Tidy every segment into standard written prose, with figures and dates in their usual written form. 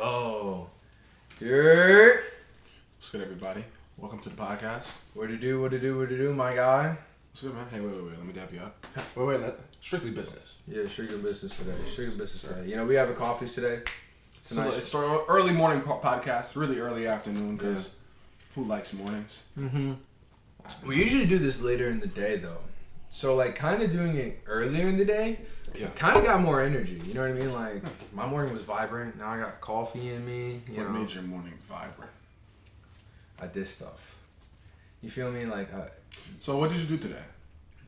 go. Here. What's good, everybody? Welcome to the podcast. What to do, my guy? What's good, man? Hey, wait. Let me dap you up. Wait. Strictly business. Yeah, strictly business today. You know, we have a coffee today. It's our early morning podcast. Really early afternoon, because who likes mornings? Mm-hmm. We usually do this later in the day, though. So, like, kind of doing it earlier in the day, kind of got more energy. You know what I mean? Like, my morning was vibrant. Now I got coffee in me. What made your morning vibrant? I did stuff. You feel me? Like, so what did you do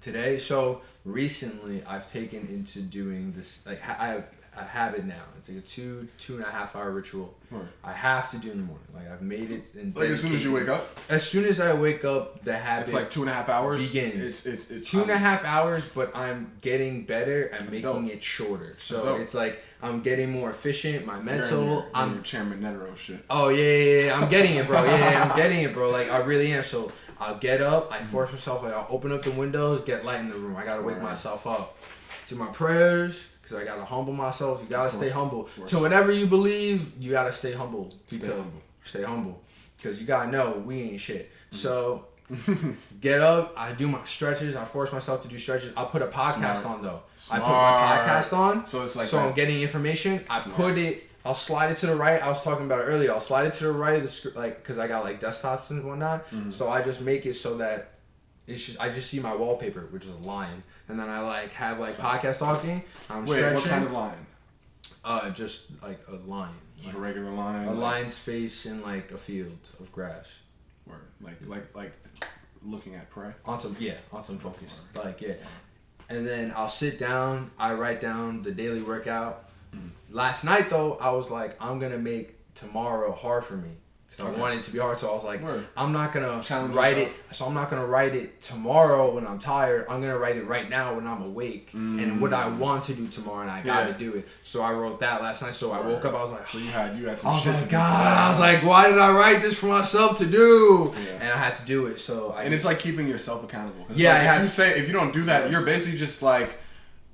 today? So recently I've taken into doing this. Like, I have a habit now. It's like a 2.5 hour ritual. Right. I have to do in the morning. Like, I've made it. Like, as soon as you wake up? As soon as I wake up, the habit. It's like 2.5 hours? Begins. It's 2.5 hours, but I'm getting better and making it shorter. So it's like I'm getting more efficient. My mental. I'm Chairman Netero shit. Oh, yeah. I'm getting it, bro. I'm getting it, bro. Like, I really am. So I'll get up. I force myself. Like, I'll open up the windows, get light in the room. I got to wake myself up. Do my prayers. Because I got to humble myself. You got to stay humble. To whatever you believe, you got to stay humble. Stay humble. Because you got to know we ain't shit. So, get up. I do my stretches. I force myself to do stretches. I'll put a podcast on, though. I put my podcast on. So, it's like I'm getting information. I'll slide it to the right. I was talking about it earlier. I'll slide it to the right of the screen, like, because I got, like, desktops and whatnot. Mm-hmm. So, I just make it so that I just see my wallpaper, which is a lion. And then I have podcast talking. I'm stretching. What kind of lion? Just like a lion. Just a regular lion. A lion's face in like a field of grass. Word. Like looking at prey. On some focus. Word. And then I'll sit down. I write down the daily workout. Mm-hmm. Last night though, I was like, I'm gonna make tomorrow hard for me. So I wanted it to be hard, so I was like, I'm not gonna write it. So I'm not gonna write it tomorrow when I'm tired. I'm gonna write it right now when I'm awake, and what I want to do tomorrow, and I gotta do it. So I wrote that last night. So I woke up, I was like, so you had some. I was like, God, I was like, why did I write this for myself to do? Yeah. And I had to do it. And it's like keeping yourself accountable. Yeah, if you don't do that, you're basically just like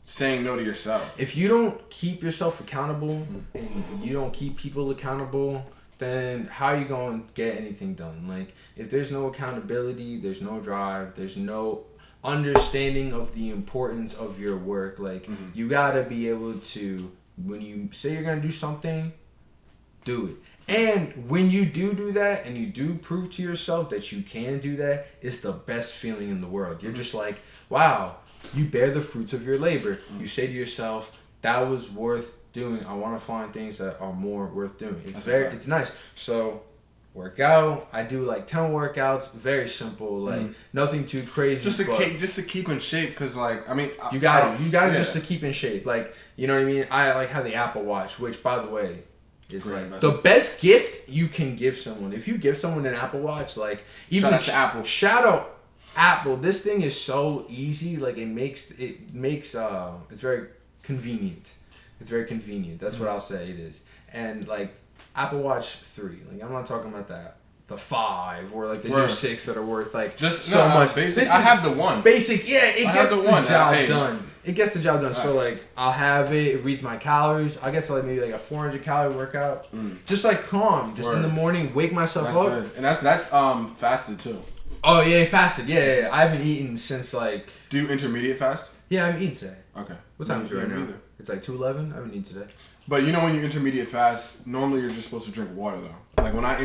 saying no to yourself. If you don't keep yourself accountable and you don't keep people accountable, then how are you going to get anything done? Like, if there's no accountability, there's no drive, there's no understanding of the importance of your work. Like, you got to be able to, when you say you're going to do something, do it. And when you do that and you do prove to yourself that you can do that, it's the best feeling in the world. You're just like, wow, you bear the fruits of your labor. You say to yourself, that was worth doing. I want to find things that are more worth doing. It's nice. So work out. I do like 10 workouts. Very simple. Like nothing too crazy. Just to keep in shape. Because like, I mean, you got it just to keep in shape. Like, you know what I mean? I like have the Apple Watch, which by the way is like the best gift you can give someone. If you give someone an Apple Watch, like even shout out to Apple. Shout out Apple. This thing is so easy. Like it makes it's very convenient. It's very convenient. That's what I'll say it is. And like Apple Watch 3, like I'm not talking about the 5 or like the new 6 that are worth like just so much. Basic. I have the 1. Basic, yeah, it gets the job done. It gets the job done. So like I'll have it. It reads my calories. I get to like maybe like a 400 calorie workout. Just like calm, just in the morning, wake myself up. Good. And that's fasted too. Oh yeah, fasted. Yeah. I haven't eaten since like. Do you intermediate fast? Yeah, I haven't eaten today. Okay. What time is it right now? It's like 2:11. I haven't eaten today. But you know when you intermediate fast, normally you're just supposed to drink water though. Like when I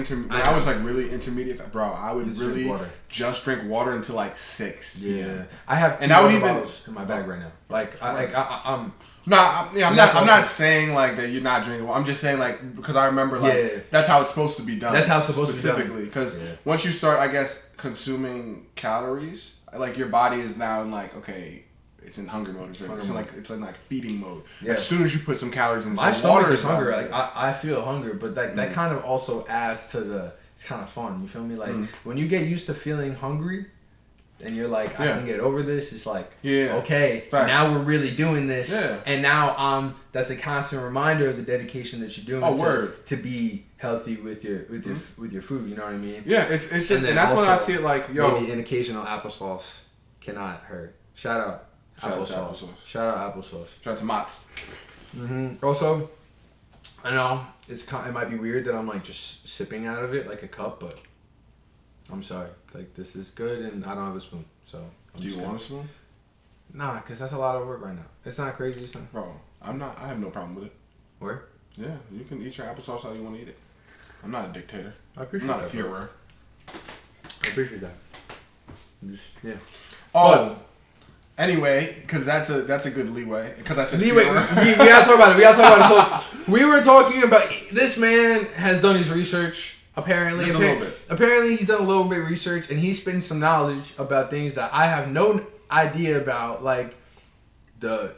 was like really intermediate fast, bro, I would really just drink water until like 6. Yeah. I have 2 water bottles in my bag right now. Like I'm not saying like that you're not drinking water. I'm just saying like because I remember like that's how it's supposed to be done. That's how it's supposed to be done. Specifically because once you start, I guess, consuming calories, like your body is now in like, okay, it's in hunger mode. It's in like feeding mode. Yeah. As soon as you put some calories in, my stomach is hungry. Like I feel hunger, but that kind of also adds to it's kind of fun. You feel me? Like when you get used to feeling hungry, and you're like, I can get over this. It's like, okay, now we're really doing this, and now that's a constant reminder of the dedication that you're doing to be healthy with your food. You know what I mean? Yeah, it's just, and that's when I see it like, yo, maybe an occasional applesauce cannot hurt. Shout out applesauce. Shout out applesauce. Shout out to Mott's. Also, I know it might be weird that I'm like just sipping out of it like a cup, but I'm sorry. Like this is good, and I don't have a spoon, so. Do you want a spoon? Nah, cause that's a lot of work right now. It's not crazy, son. Bro, I'm not. I have no problem with it. Where? Yeah, you can eat your applesauce how you want to eat it. I'm not a dictator. I appreciate I'm that. not a Führer. I appreciate that. Yeah. Oh. Anyway, because that's a good leeway. Because I said leeway. We gotta talk about it. So we were talking about this man has done his research. Apparently, just a little bit. Apparently, he's done a little bit of research, and he's spent some knowledge about things that I have no idea about, like the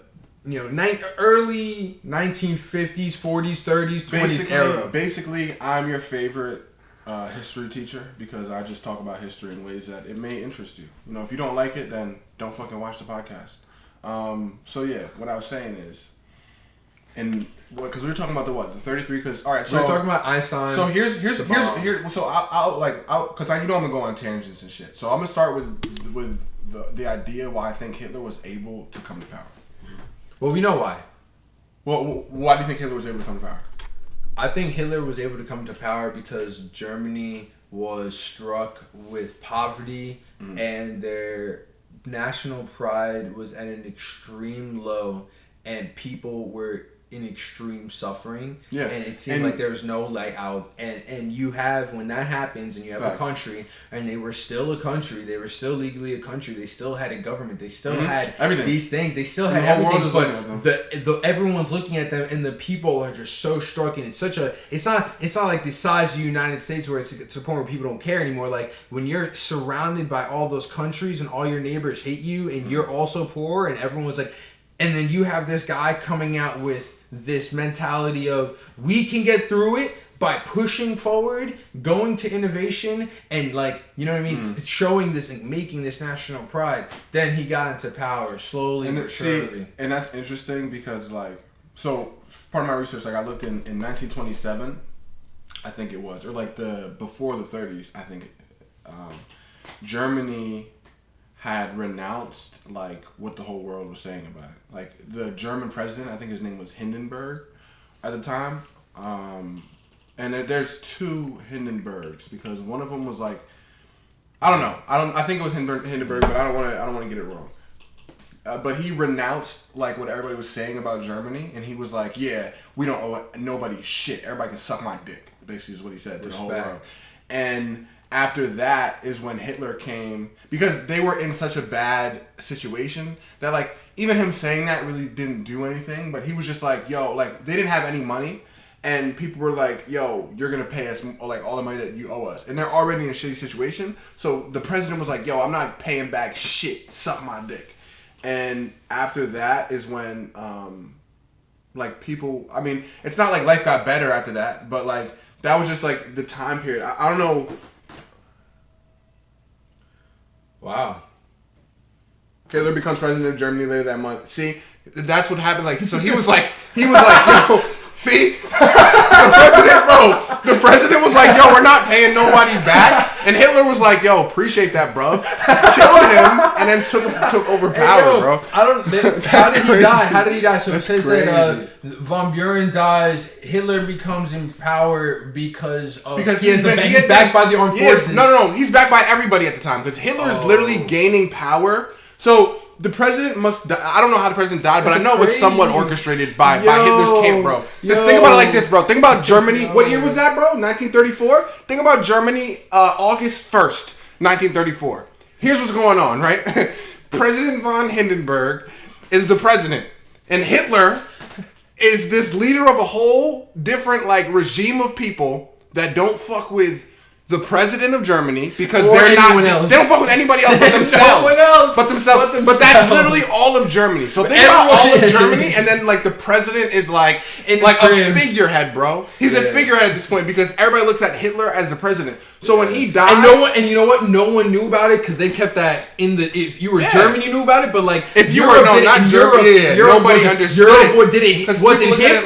early 1950s, 40s, 30s, 20s era. Basically, I'm your favorite history teacher because I just talk about history in ways that it may interest you. You know, if you don't like it, then don't fucking watch the podcast. So yeah, what I was saying is, and what, because we were talking about the 33. Because all right, so we're talking about Einstein. So here's so I'll because I'm gonna go on tangents and shit. So I'm gonna start with the idea why I think Hitler was able to come to power. Well, we know why. Well, why do you think Hitler was able to come to power? I think Hitler was able to come to power because Germany was struck with poverty and their national pride was at an extreme low and people were in extreme suffering. Yeah. And it seemed like there was no light out. And you have, when that happens and you have a country and they were still a country, they were still legally a country, they still had a government, they still had everything. These things, they still had everything, but everyone's looking at them and the people are just so struck, and it's such a, it's not like the size of the United States where it's to the point where people don't care anymore. Like when you're surrounded by all those countries and all your neighbors hate you and you're also poor and everyone's like, and then you have this guy coming out with this mentality of we can get through it by pushing forward, going to innovation, and like, you know what I mean, showing this and making this national pride. Then he got into power slowly but surely. And that's interesting because like, so part of my research, like I looked in 1927, I think it was, or like before the 30s, I think Germany had renounced like what the whole world was saying about it. Like the German president, I think his name was Hindenburg at the time. And there's two Hindenburgs because one of them was like, I think it was Hindenburg, but I don't want to get it wrong. But he renounced like what everybody was saying about Germany, and he was like, yeah, we don't owe nobody shit. Everybody can suck my dick. Basically, is what he said to the whole world. And after that is when Hitler came, because they were in such a bad situation that like even him saying that really didn't do anything. But he was just like, yo, like they didn't have any money, and people were like, yo, you're gonna pay us like all the money that you owe us, and they're already in a shitty situation. So the president was like, yo, I'm not paying back shit. Suck my dick. And after that is when like people, I mean, it's not like life got better after that, but like that was just like the time period. I don't know. Wow. Hitler becomes president of Germany later that month. See, that's what happened. Like, so he was like, yo, see, the president was like, yo, we're not paying nobody back. And Hitler was like, yo, appreciate that, bro. Killed him and then took over power, bro. How did he die? How did he die? So it says that Von Buren dies. Hitler becomes in power because he's backed by the armed forces. No, he's backed by everybody at the time because Hitler is literally gaining power. So the president must die. I don't know how the president died, but I know it was somewhat orchestrated by Hitler's camp, bro. Just think about it like this, bro. Think about Germany. What year was that, bro? 1934? Think about Germany, August 1st, 1934. Here's what's going on, right? President von Hindenburg is the president. And Hitler is this leader of a whole different like regime of people that don't fuck with the president of Germany because they don't fuck with anybody else but themselves. But that's literally all of Germany. So think about all of Germany, and then like the president is like a figurehead, bro. He's a figurehead at this point because everybody looks at Hitler as the president. So when he died, and you know what? No one knew about it because they kept that in the. If you were German, you knew about it, but like if you were not Germany, nobody understood. Europe did it. Wasn't hip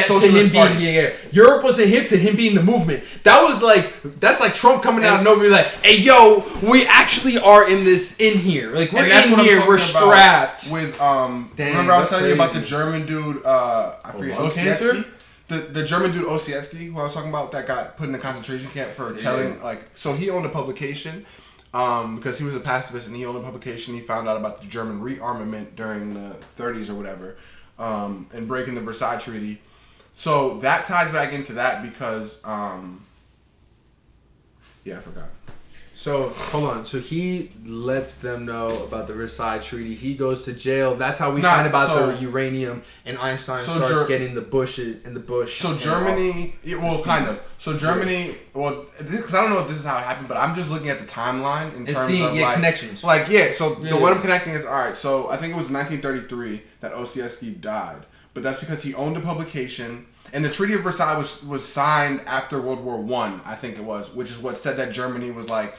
to him being Europe wasn't hip to him being the movement. That was like that's like Trump coming out and nobody like, hey yo, we actually are in here. Like we're in here. We're strapped. With remember I was telling you about the German dude. I forget. Cancer. the German dude Ossietzky, who I was talking about, that got put in a concentration camp for telling so he owned a publication. Because he was a pacifist and he owned a publication. He found out about the German rearmament during the 30s or whatever, and breaking the Versailles Treaty. So that ties back into that because, I forgot. So, hold on. So he lets them know about the Versailles Treaty. He goes to jail. That's how we find about the uranium. And Einstein starts getting the bush in the bush. So Germany, kind of. So Germany, because I don't know if this is how it happened, but I'm just looking at the timeline in terms of connections. So what I'm connecting is, all right, so I think it was 1933 that Ossietzky died. But that's because he owned a publication. And the Treaty of Versailles was signed after World War I, I think it was, which is what said that Germany was like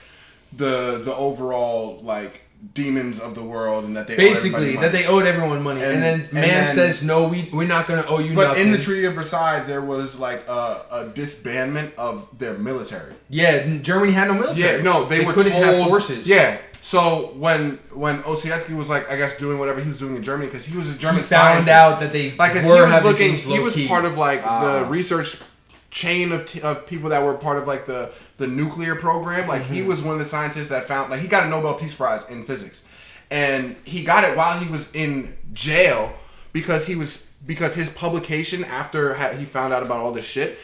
the overall like demons of the world, and that they owed everyone money. And then says, no, we're not going to owe you nothing. But in the Treaty of Versailles, there was like a disbandment of their military. Yeah, Germany had no military. Yeah, no, they couldn't have forces. Yeah. So when Ossietzky was like, I guess, doing whatever he was doing in Germany, because he was a German scientist. Found out that they he was part of like the research chain of people that were part of like the nuclear program. Like he was one of the scientists that found, like, he got a Nobel Peace Prize in physics, and he got it while he was in jail because his publication, after he found out about all this shit,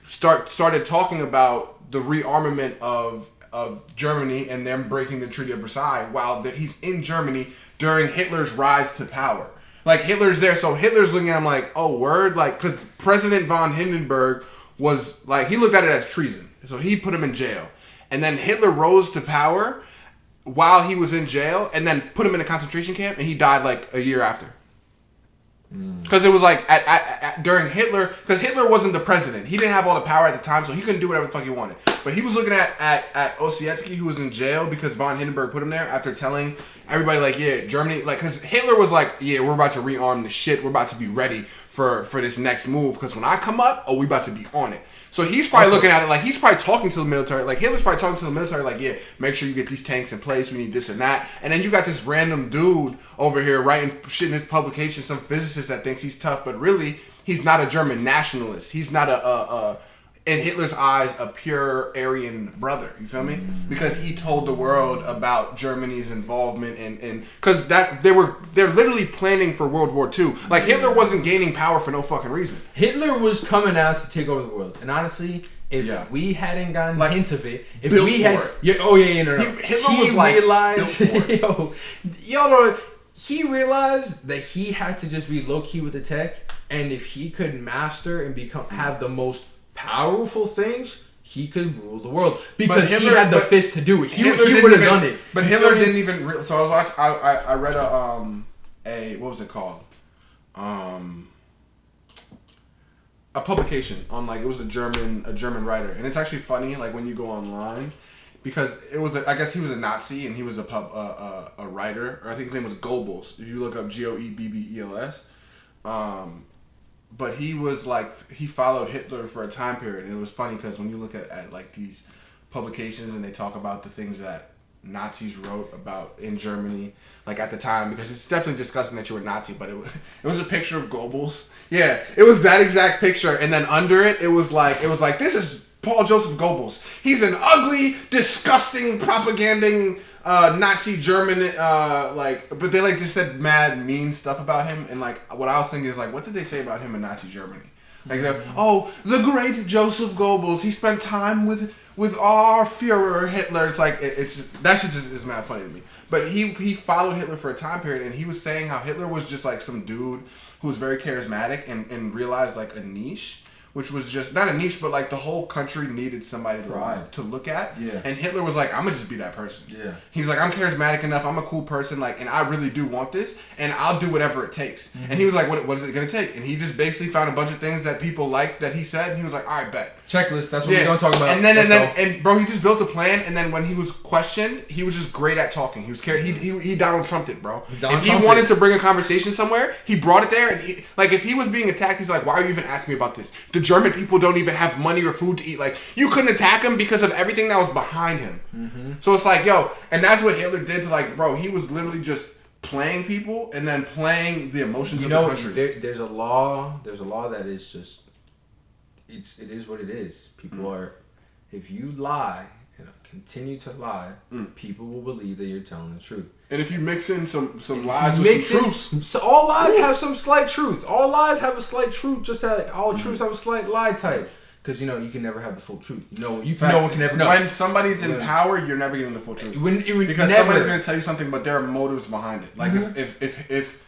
started talking about the rearmament of Germany and them breaking the Treaty of Versailles while he's in Germany during Hitler's rise to power. Like, Hitler's there, so Hitler's looking at him like, oh, word? Like, because President von Hindenburg was, like, he looked at it as treason. So he put him in jail. And then Hitler rose to power while he was in jail and then put him in a concentration camp, and he died, like, a year after. Because it was like during Hitler, because Hitler wasn't the president. He didn't have all the power at the time, so he couldn't do whatever the fuck he wanted. But he was looking at Ossietzky, who was in jail because von Hindenburg put him there after telling everybody, like, yeah, Germany, like, because Hitler was like, yeah, we're about to rearm the shit. We're about to be ready for this next move. Because when I come up, we about to be on it. So he's probably looking at it like, he's probably talking to the military. Like, Hitler's probably talking to the military like, yeah, make sure you get these tanks in place. We need this and that. And then you got this random dude over here writing shit in his publication, some physicist that thinks he's tough, but really, he's not a German nationalist. He's not in Hitler's eyes, a pure Aryan brother. You feel me? Because he told the world about Germany's involvement in because they're literally planning for World War II. Like, Hitler wasn't gaining power for no fucking reason. Hitler was coming out to take over the world, and honestly, if we hadn't gotten hints of it, if we had, Hitler was like, realized, he realized that he had to just be low key with the tech, and if he could master and have the most powerful things, he could rule the world because Hitler had the fist to do it. He would have done it. But Hitler didn't even. So I read a what was it called? A publication on, like, it was a German writer, and it's actually funny, like, when you go online, because it was I guess he was a Nazi and he was a writer, or I think his name was Goebbels. If you look up Goebbels. But he was like, he followed Hitler for a time period, and it was funny because when you look at like these publications and they talk about the things that Nazis wrote about in Germany, like at the time, because it's definitely disgusting that you were a Nazi, but it was a picture of Goebbels. Yeah, it was that exact picture, and then under it, it was like this is Paul Joseph Goebbels. He's an ugly, disgusting, propaganding Nazi German, but they like just said mad mean stuff about him, and like what I was thinking is like, what did they say about him in Nazi Germany? Like, the great Joseph Goebbels, he spent time with our Führer Hitler. It's like it's just, that shit just is mad funny to me. But he followed Hitler for a time period, and he was saying how Hitler was just like some dude who was very charismatic and realized like a niche. Which was just, not a niche, but like the whole country needed somebody to look at. Yeah. And Hitler was like, I'm going to just be that person. Yeah. He's like, I'm charismatic enough, I'm a cool person, like, and I really do want this, and I'll do whatever it takes. Mm-hmm. And he was like, what is it going to take? And he just basically found a bunch of things that people liked that he said, and he was like, all right, bet. Checklist, that's what we're going to talk about. And then, bro, he just built a plan, and then when he was questioned, he was just great at talking. He was he Donald Trumped it, bro. If he wanted to bring a conversation somewhere, he brought it there, and if he was being attacked, he's like, why are you even asking me about this? The German people don't even have money or food to eat. Like, you couldn't attack him because of everything that was behind him. Mm-hmm. So it's like, yo, and that's what Hitler did to, like, bro, he was literally just playing people and then playing the emotions of the country. There's a law that is just it is what it is. People are, if you lie and continue to lie, people will believe that you're telling the truth. And if you mix in some lies with some truths, so all lies have some slight truth. All lies have a slight truth, just like all truths have a slight lie type. Because you can never have the full truth. No one can never know. When somebody's in power, you're never getting the full truth. Because somebody's going to tell you something, but there are motives behind it. Like if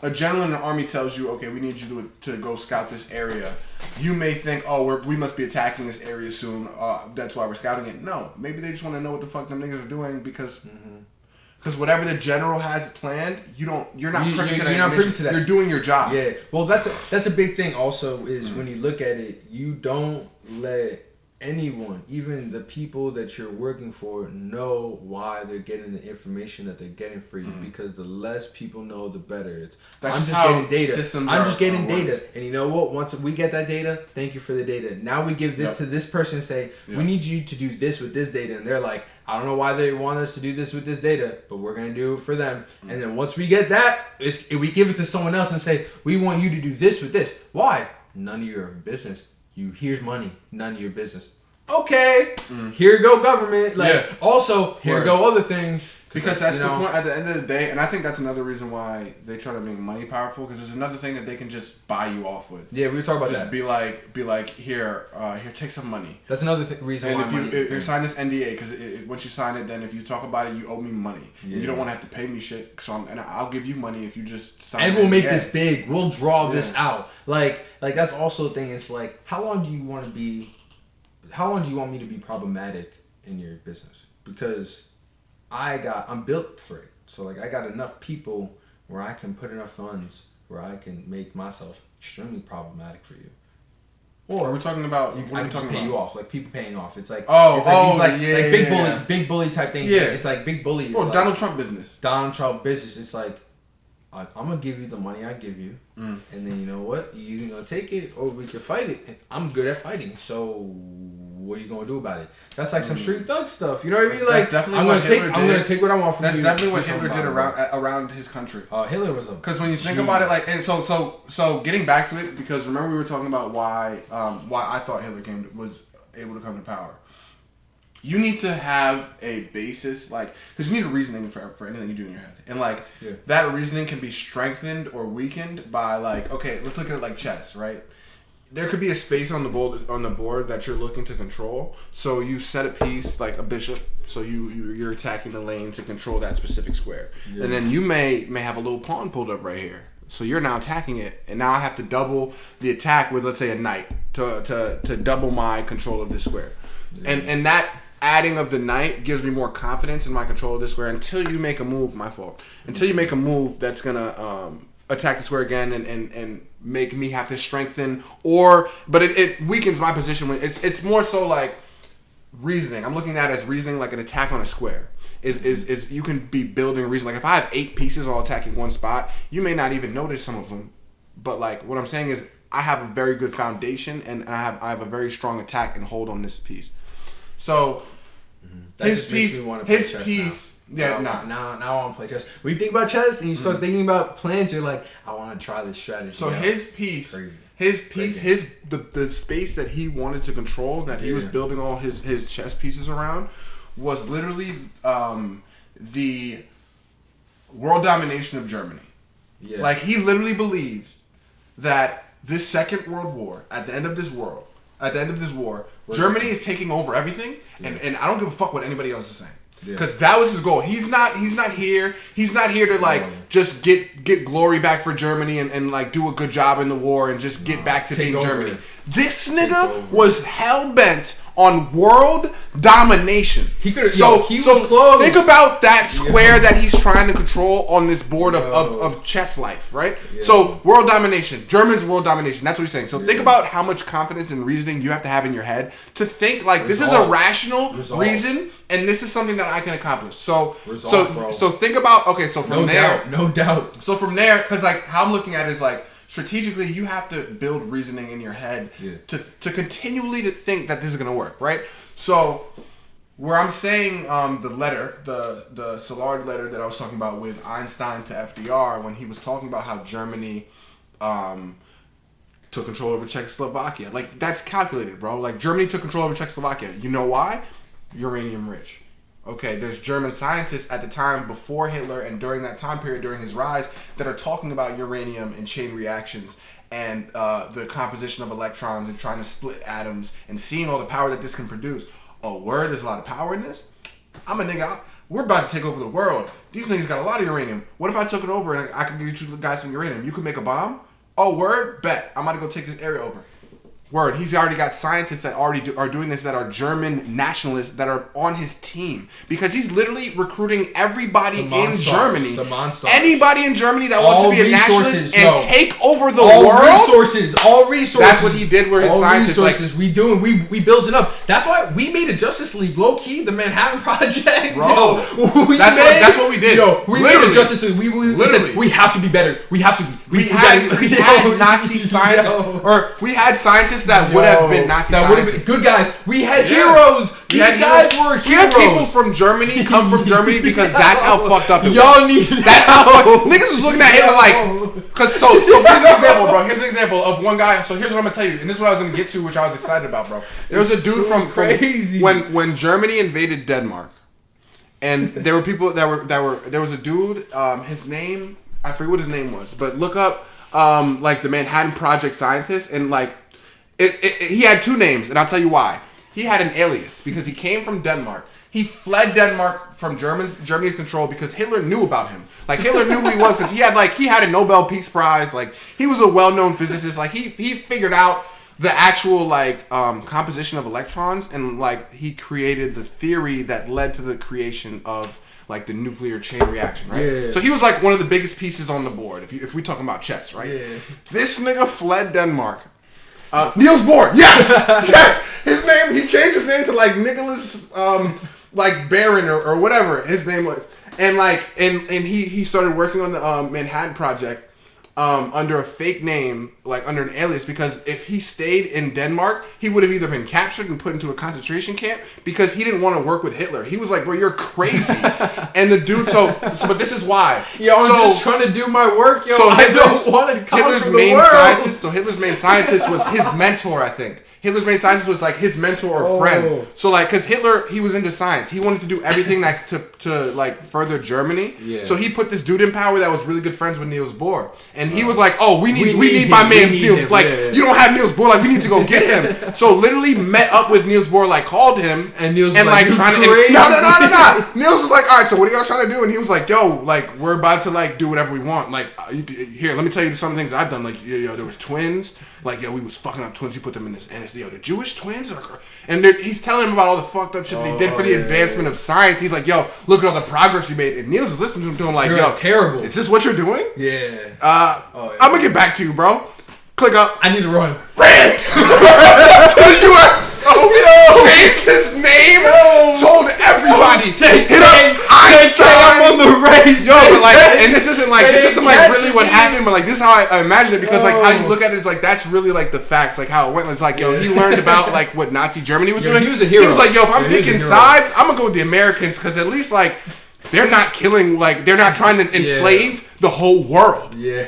a general in the army tells you, okay, we need you to go scout this area, you may think, oh, we must be attacking this area soon. That's why we're scouting it. No, maybe they just want to know what the fuck them niggas are doing because whatever the general has planned, you're not privy to that. You're doing your job. Yeah. Well, that's a big thing. Also, is when you look at it, you don't let anyone, even the people that you're working for, know why they're getting the information that they're getting for you. Because the less people know, the better. I'm just getting data. And you know what? Once we get that data, thank you for the data. Now we give this to this person and say, we need you to do this with this data. And they're like, I don't know why they want us to do this with this data, but we're going to do it for them. And then once we get that, we give it to someone else and say, we want you to do this with this. Why? None of your business. Here's money. None of your business. Okay. Here go government. Also, here go other things. Because that's the point at the end of the day, and I think that's another reason why they try to make money powerful, because there's another thing that they can just buy you off with. Yeah, we were talking about just that. Be like, here, take some money. That's another reason and why if you sign this NDA, because once you sign it, then if you talk about it, you owe me money. Yeah. And you don't want to have to pay me shit, and I'll give you money if you just sign it. And we'll make this big. We'll draw this out. Like that's also the thing. It's like, how long do you want me to be problematic in your business? Because I'm built for it. So I got enough people where I can put enough funds where I can make myself extremely problematic for you. Or we're talking about I can just pay you off, like people paying off. It's like big bully type thing. Yeah, it's like big bully. Or Donald Trump business. Donald Trump business. It's like, I'm gonna give you the money I give you, and then you know what? You either gonna take it or we can fight it. And I'm good at fighting, so what are you gonna do about it? That's like some street thug stuff. You know what I mean? Like I'm gonna take what I want from you. That's definitely what Hitler did around his country. Hitler was because when you think about it, like, and so getting back to it, because remember we were talking about why I thought Hitler was able to come to power. You need to have a basis, because you need a reasoning for anything you do in your head. And, that reasoning can be strengthened or weakened by, okay, let's look at it like chess, right? There could be a space on the board that you're looking to control. So you set a piece, like a bishop, so you're attacking the lane to control that specific square. Yeah. And then you may have a little pawn pulled up right here. So you're now attacking it, and now I have to double the attack with, let's say, a knight to double my control of this square. Yeah. And that adding of the knight gives me more confidence in my control of this square until you make a move. My fault. Until you make a move that's gonna attack the square again and make me have to strengthen, but it weakens my position when it's more so like reasoning. I'm looking at it as reasoning, like an attack on a square. Is you can be building reason. Like if I have 8 pieces all attacking one spot, you may not even notice some of them. But what I'm saying is I have a very good foundation and I have a very strong attack and hold on this piece. So his piece. Yeah, now I want to play chess. When you think about chess and you start thinking about plans, you're like, I want to try this strategy. So his piece, the space that he wanted to control, that he was building all his chess pieces around, was literally the world domination of Germany. Yeah. He literally believed that this Second World War, at the end of this war, Germany is taking over everything, and I don't give a fuck what anybody else is saying. Because that was his goal. He's not here. He's not here to just get glory back for Germany and do a good job in the war and just get back to being Germany. This nigga was hell bent on world domination. He was close. Think about that square that he's trying to control on this board of chess life, right? Yeah. So world domination, Germans world domination. That's what he's saying. So think about how much confidence and reasoning you have to have in your head to think this is a rational reason, and this is something that I can accomplish. So think about no doubt. So from there, because how I'm looking at it is strategically, you have to build reasoning in your head to continually to think that this is going to work, right? So where I'm saying the letter, the Szilard letter that I was talking about with Einstein to FDR, when he was talking about how Germany took control over Czechoslovakia. Like, that's calculated, bro. Like, Germany took control over Czechoslovakia. You know why? Uranium rich. Okay, there's German scientists at the time before Hitler and during that time period, during his rise, that are talking about uranium and chain reactions and the composition of electrons and trying to split atoms and seeing all the power that this can produce. Oh, word, there's a lot of power in this? I'm a nigga. We're about to take over the world. These niggas got a lot of uranium. What if I took it over and I could get you guys some uranium? You could make a bomb? Oh, word? Bet. I'm about to go take this area over. Word. He's already got scientists that are doing this, that are German nationalists that are on his team, because he's literally recruiting everybody in Germany. The monsters. Anybody in Germany that wants to be a nationalist and take over the all world. All resources. That's what he did. Where his all scientists resources. We building up. That's why we made a Justice League. Low key, the Manhattan Project. Bro, that's what we did. Yo, we made a Justice League. We said we have to be better. We have to be. We had Nazi scientists, or we had scientists that would have been Nazi that would have been good guys. We had heroes. These guys were heroes. We had people from Germany come from Germany because that's how fucked up it was. Y'all need that's how niggas was looking at Hitler like, cause so here's an example, bro. Here's an example of one guy. So here's what I'm gonna tell you, and this is what I was gonna get to, which I was excited about, bro. There was a dude from crazy when Germany invaded Denmark, and there were people that were there was a dude. His name, I forget what his name was, but look up like the Manhattan Project scientist, and like he had two names, and I'll tell you why. He had an alias because he came from Denmark. He fled Denmark from Germany's control because Hitler knew about him. Like, Hitler knew who he was because he had a Nobel Peace Prize. Like, he was a well-known physicist. Like, he figured out the actual like composition of electrons, and like he created the theory that led to the creation of like the nuclear chain reaction, right? Yeah. So he was like one of the biggest pieces on the board if we talking about chess, right? Yeah. This nigga fled Denmark. Niels Bohr, yes, yes. His name, he changed his name to like Nicholas, like Barron or whatever his name was, and like and he started working on the Manhattan Project under a fake name, like under an alias, because if he stayed in Denmark, he would have either been captured and put into a concentration camp because he didn't want to work with Hitler. He was like, bro, you're crazy. And the dude, so but this is why. Yo, I'm just trying to do my work, yo. So I don't want to conquer Hitler's the main world. scientist. So Hitler's main scientist was his mentor, I think. Hitler's main scientist was like his mentor or friend. So like, cause Hitler, he was into science. He wanted to do everything that to like further Germany. Yeah. So he put this dude in power that was really good friends with Niels Bohr, and he was like, "Oh, we need my man Niels. Him. Like, yeah. you don't have Niels Bohr. Like, we need to go get him." So literally met up with Niels Bohr, like called him, and Niels was and like trying to crazy. no. Niels was like, "All right, so what are y'all trying to do?" And he was like, "Yo, like we're about to like do whatever we want. Like, here, let me tell you some things I've done. Like, yo, there was twins." Like, yo, we was fucking up twins. He put them in this anesthesia. Yo, the Jewish twins are... And he's telling him about all the fucked up shit that he did for the advancement of science. He's like, yo, look at all the progress you made. And Niels is listening to him like, you're yo, like, terrible. Is this what you're doing? Yeah. I'm going to get back to you, bro. Click up. I need to run. Ran to the U.S. Changed his name. Told everybody. Hit up Einstein. I'm on the race. Yo, but like, and this isn't like really what happened, but like this is how I imagine it, because like how you look at it is like that's really like the facts, like how it went. It's like, yo, he learned about like what Nazi Germany was doing. He was a hero. He was like, yo, if I'm picking sides, I'm gonna go with the Americans, because at least like they're not killing, like they're not trying to enslave the whole world. Yeah.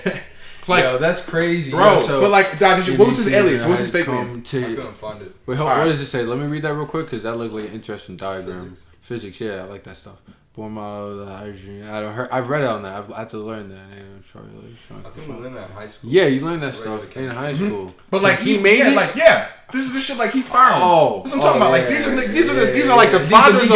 Like, yo, that's crazy, bro. Yo, so but like, Dad, what was his alias? What was his fake name? I couldn't find it. Wait, hold on. What does it say? Let me read that real quick, because that looked like an interesting diagram. Physics, yeah, I like that stuff. Born model, hydrogen. I've read it on that. I've had to learn that. I think we learned that in high school. Yeah, you learned that stuff in high school. But so like he made it. Like, yeah, this is the shit like he found. That's what I'm talking about. Like these are like the fathers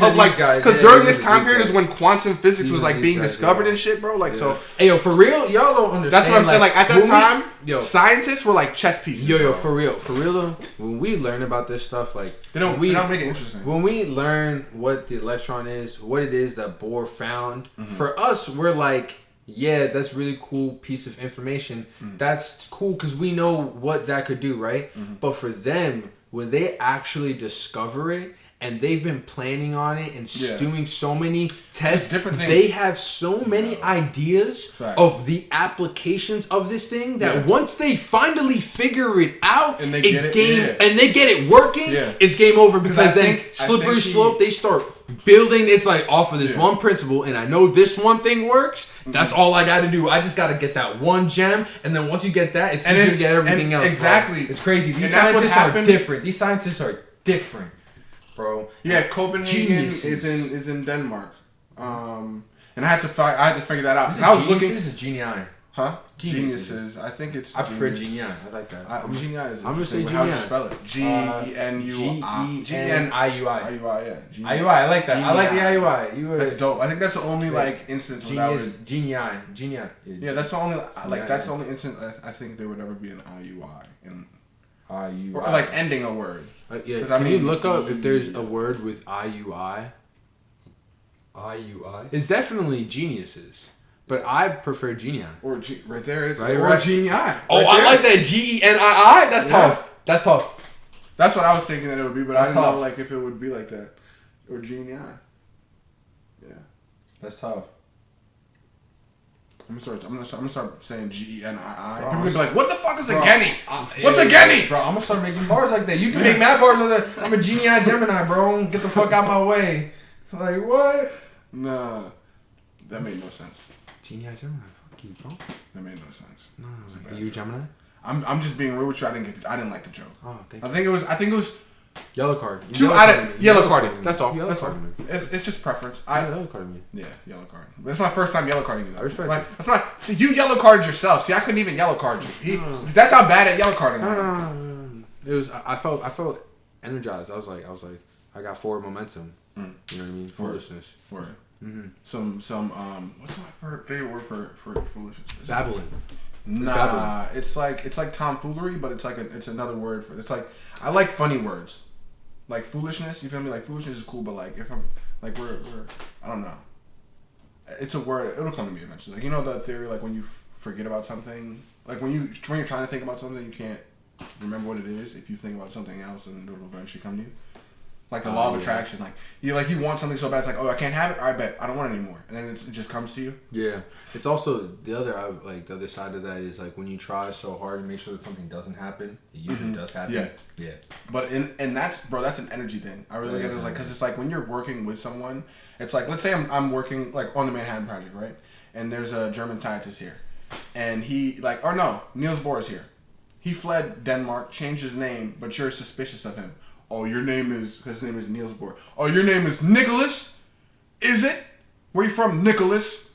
of like because during this time period is when quantum physics was like being discovered and shit, bro. Like so. Hey, yo, for real, y'all don't understand. That's what I'm saying. Like at that time, yo, scientists were like chess pieces. Yo, for real though. When we learn about this stuff, like they don't make it interesting. When we learn what the electron is, what it is that Bohr found, for us, we're like, yeah, that's really cool piece of information. That's cool because we know what that could do, right? But for them, when they actually discover it and they've been planning on it and Yeah. doing so many tests. Different things. They have so many ideas Facts. of the applications of this thing that Yeah. once they finally figure it out, And they it's get it, game, yeah. and they get it working. Yeah. It's game over because I then think slippery he- slope. They start building. It's like off of this Yeah. one principle, and I know this one thing works. That's all I got to do. I just got to get that one gem, and then once you get that, it's easier to get everything else. Exactly. Bro. It's crazy. These And that's what scientists are happened. different. These scientists are different, bro. Yeah, Copenhagen Geniuses. is in Denmark. And I had to figure that out. 'Cause I was looking. Is genii. Huh? Geniuses. Geniuses. I think it's. I prefer genius. genii. I like that. Genii is. I'm gonna say interesting, but how would you genii. spell it? G-E-N-U-I. G-E-N-I-U-I. I-U-I, yeah. Genii. IUI. I like that. I like the IUI. You That's dope. I think that's the only like instance where that Genius. would. Genii. Yeah, that's the only like Yeah, that's the yeah. only instance I think there would ever be an IUI in IUI. or like ending a word. Yeah. 'Cause Can I you mean, look up if there's a word with IUI? IUI. It's definitely geniuses, but I prefer genii. Or right there it is. Right, or right. genii. Oh, Right I there. like that GENII. That's Yeah. tough. That's tough. That's what I was thinking that it would be, but I That's didn't tough. know like if it would be like that or genii. Yeah. That's tough. I'm gonna start saying Genii. Bro, People gonna be like, "What the fuck is a Bro, Genny? What's a Genny?" Bro, I'm gonna start making bars like that. You can make mad bars like that. I'm a genii Gemini, bro. Get the fuck out my way. Like what? Nah, that made no sense. Genii Gemini. Fuck you, bro. That made no sense. No, It was a are bad you joke. Gemini? I'm just being real with you. I didn't like the joke. Oh, thank I you. think it was Yellow card. You two out of me. yellow carded. me. That's all. You That's all. carded me. It's just preference. Yellow carded me. Yeah, yellow card. But it's my first time yellow carding you. Though. I respect like it. that's not. See, you yellow carded yourself. See, I couldn't even yellow card you. That's how bad at yellow carding I am. It was. I felt energized. I was like, I got forward momentum. You know what I mean? Foolishness. Word. Mm-hmm. Some what's my favorite word for foolishness? Babbling. Nah, it's like tomfoolery, but it's another word for it's like I like funny words, like foolishness. You feel me? Like foolishness is cool, but like if I'm like we're I don't know. It's a word. It'll come to me eventually. Like you know the theory, like when you forget about something, like when you're trying to think about something, you can't remember what it is. If you think about something else, and it'll eventually come to you. Like the law of attraction, like you want something so bad, it's like, oh, I can't have it. I bet I don't want it anymore, and then it just comes to you. Yeah, it's also the other side of that is like when you try so hard to make sure that something doesn't happen, it usually does happen. Yeah. But and that's that's an energy thing. I really get it. It's like because it's like when you're working with someone, it's like let's say I'm working like on the Manhattan Project, right? And there's a German scientist here, and he Niels Bohr is here. He fled Denmark, changed his name, but you're suspicious of him. Oh, your name is, because his name is Niels Bohr. Oh, your name is Nicholas? Is it? Where you from, Nicholas?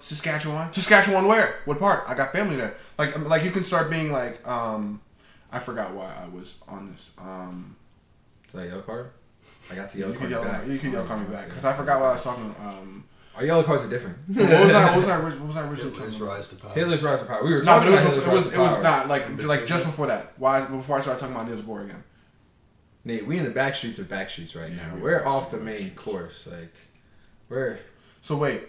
Saskatchewan. Saskatchewan where? What part? I got family there. Like you can start being like, I forgot why I was on this. Did I yellow card? I got to You yellow can card yell, back. you can yell call me back. Because I forgot what I was talking Our yellow cards are different. What was I originally Hitler's talking about? rise to power. Hitler's rise to power. We were No, talking but about it was not like just before that. Why? Before I started talking about Niels Bohr again. Nate, we in the back streets of back streets right Yeah, now. we're We're off the back main streets. course. Like, we're So anyway,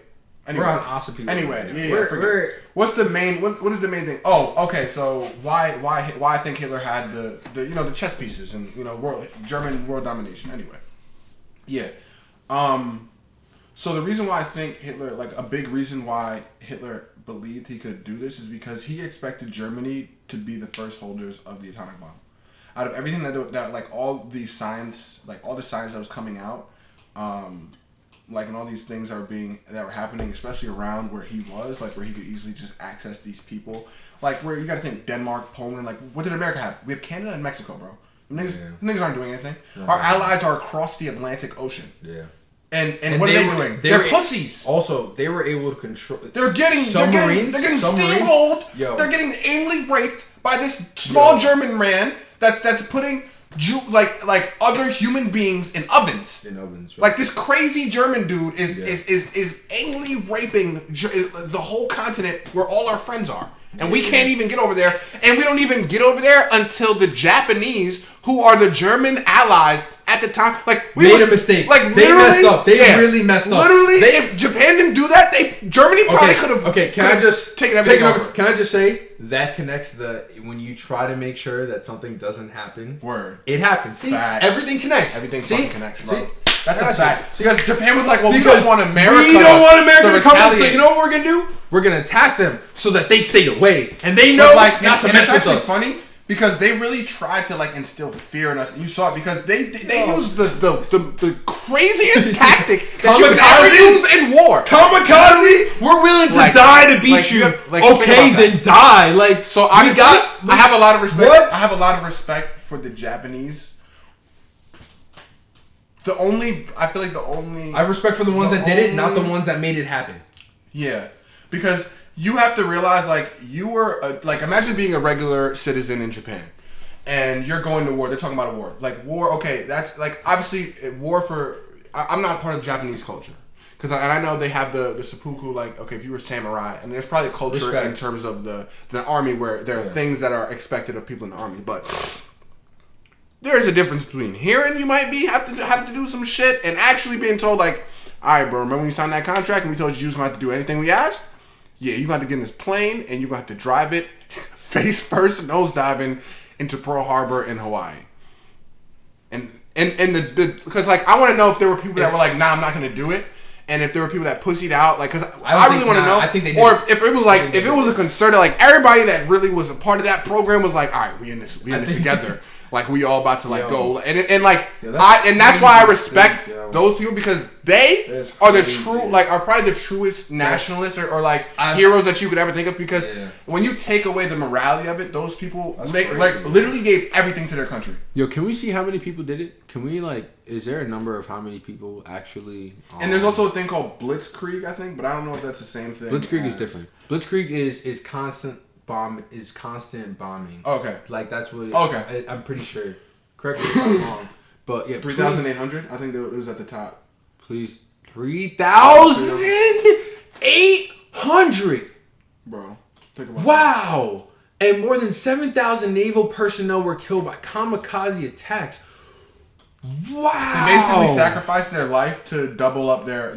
we're on Ossipee. Anyway, yeah, we're what's the main? What is the main thing? Oh, okay. So why I think Hitler had the chess pieces and German world domination. Anyway, yeah. So the reason why I think Hitler, like a big reason why Hitler believed he could do this is because he expected Germany to be the first holders of the atomic bomb. Out of everything that like all the science that was coming out, like and all these things that were happening, especially around where he was, like where he could easily just access these people, like where you got to think Denmark, Poland, like what did America have? We have Canada and Mexico, bro. Niggas aren't doing anything. Our allies are across the Atlantic Ocean. Yeah. And what are they doing? They're pussies. Also, they were able to control. They're getting submarines. They're getting Submarines? steamrolled. Yo. They're getting anally raped by this small German man that's putting like other human beings in ovens. In ovens. Right? Like this crazy German dude is anally raping the whole continent where all our friends are. And we can't even get over there. And we don't even get over there until the Japanese, who are the German allies, at the time, like we made a mistake. Like they messed up. They really messed up. Literally, if Japan didn't do that, Germany probably could have. Okay, can I just taken everything over? Can I just say that connects when you try to make sure that something doesn't happen. Word. It happens. See, Facts. everything connects. Everything fucking connects, bro. See? That's a fact. Because Japan was like, well, because we don't want America. We don't want America to come in. So retaliate. you know what we're gonna do? We're gonna attack them so that they stay away, and they know like not to and mess it's with actually us. funny because they really tried to like instill fear in us. You saw it because they used the craziest tactic that you could ever use in war. Kamikaze, we're willing to die to beat you. Okay, then die. Like so, honestly, I have a lot of respect. What? I have a lot of respect for the Japanese. I feel like the only I have respect for the ones that did it, not the ones that made it happen. Yeah, because you have to realize, like, you were like, imagine being a regular citizen in Japan, and you're going to war. They're talking about a war, like war. Okay, that's like obviously war for. I'm not part of Japanese culture because I know they have the seppuku. Like, okay, if you were samurai, and there's probably a culture in terms of the army where there are things that are expected of people in the army, but. There's a difference between hearing you might have to do some shit and actually being told like, all right, bro, remember when you signed that contract and we told you was gonna have to do anything we asked? Yeah, you're gonna have to get in this plane and you're gonna have to drive it face first, nose diving into Pearl Harbor in Hawaii. And the because like I want to know if there were people that were like, nah, I'm not gonna do it. And if there were people that pussied out, like, because I really want to know. I think they did. Or if it was like, if it was a concerted, like everybody that really was a part of that program was like, all right, we in this together. Like we all about to like go and like that's why I respect those people because they are the true are probably the truest nationalists or like heroes that you could ever think of because when you take away the morality of it, those people like literally gave everything to their country. Yo, can we see how many people did it? Can we is there a number of how many people actually? And there's also a thing called Blitzkrieg, I think, but I don't know if that's the same thing. Blitzkrieg is different. Blitzkrieg is constant. Constant bombing. Okay. Like that's what. I'm pretty sure. Correct me if I'm wrong. But yeah, 3,800. I think it was at the top. Please, 3,800. Bro, think about wow. That. And more than 7,000 naval personnel were killed by kamikaze attacks. Wow. They basically sacrificed their life to double up their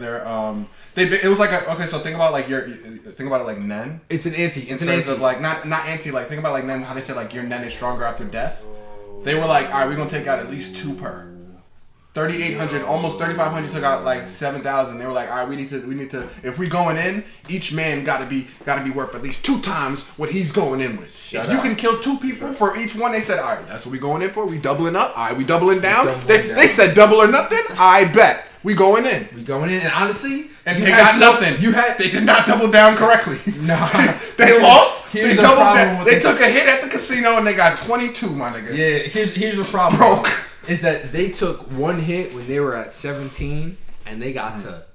It was like so think about like think about it like nen. It's an anti. It's an anti. Of like not anti. Like think about like nen. How they said like your nen is stronger after death. They were like, all right, we're gonna take out at least 2 per. 3,800, almost 3,500 took out like 7,000. They were like, all right, we need to. If we going in, each man gotta be worth at least 2 times what he's going in with. If you can kill 2 people for each one, they said, all right, that's what we going in for. We doubling up. All right, we doubling down. They said double or nothing. I bet. We going in. And honestly, and they got nothing. They did not double down correctly. No, they lost. They doubled down. They took a hit at the casino and they got 22, my nigga. Yeah, here's the problem. Broke. Is that they took 1 hit when they were at 17 and they got to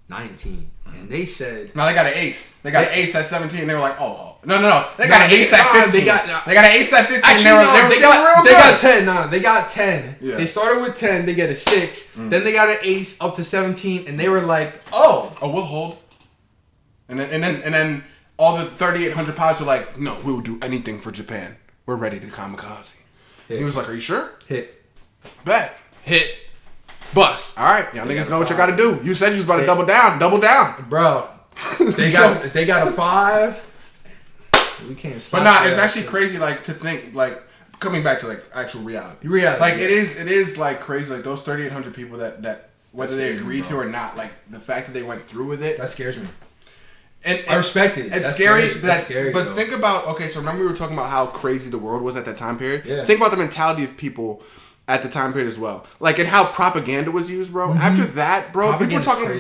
19. And they said... No, they got an ace. They got an ace at 17. They were like, oh. No. They got an ace at 15. They got an ace at 15. Actually, they got 10. No, they got 10. Yeah. They started with 10. They get a 6. Then they got an ace up to 17. And they were like, oh, we'll hold. And then all the 3,800 pilots were like, no, we'll do anything for Japan. We're ready to kamikaze. He was like, are you sure? Hit. Bet. Hit. Bust. All right. Y'all niggas know what you got to do. You said you was about to double down. Double down. Bro. They got a 5. We can't stop. But it's actually crazy like to think like coming back to like actual reality. Like it is like crazy like those 3,800 people that whether they agreed to or not, like the fact that they went through with it. That scares me. And I respect it. It's scary. That's scary. But though. think about so remember we were talking about how crazy the world was at that time period? Yeah. Think about the mentality of people at the time period as well. Like, and how propaganda was used, bro. Mm-hmm. After that, bro, people were probably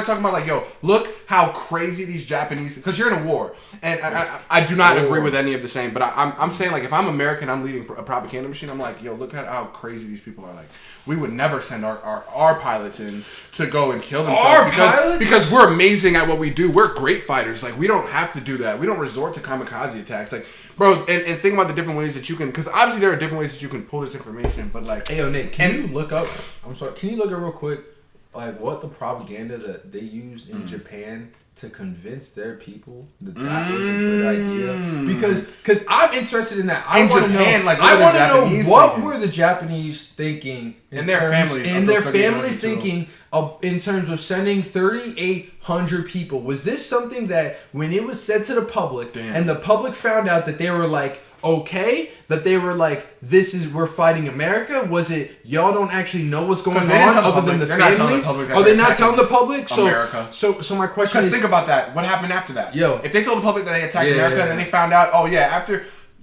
talking about, like, yo, look how crazy these Japanese, because you're in a war. And I do not agree with any of the same, but I'm saying, like, if I'm American, I'm leading a propaganda machine, I'm like, yo, look at how crazy these people are. Like, we would never send our pilots in to go and kill themselves because we're amazing at what we do. We're great fighters. Like, we don't have to do that. We don't resort to kamikaze attacks. Like, bro, and think about the different ways that you can, because obviously there are different ways that you can pull this information, but like... Hey, yo, Nick, can you look up real quick, like, what the propaganda that they used in Japan to convince their people that that was a good idea? Because I'm interested in that. I want to know. Like, I want to know what thinking? were the Japanese thinking and their families, thinking in terms of sending 3,800 people. Was this something that when it was said to the public and the public found out that they were like, okay, that they were like, we're fighting America? Was it y'all don't actually know what's going on other than the families? Are they not telling the public? So America. So my question is, because think about that. What happened after that? If they told the public that they attacked America and then they found out,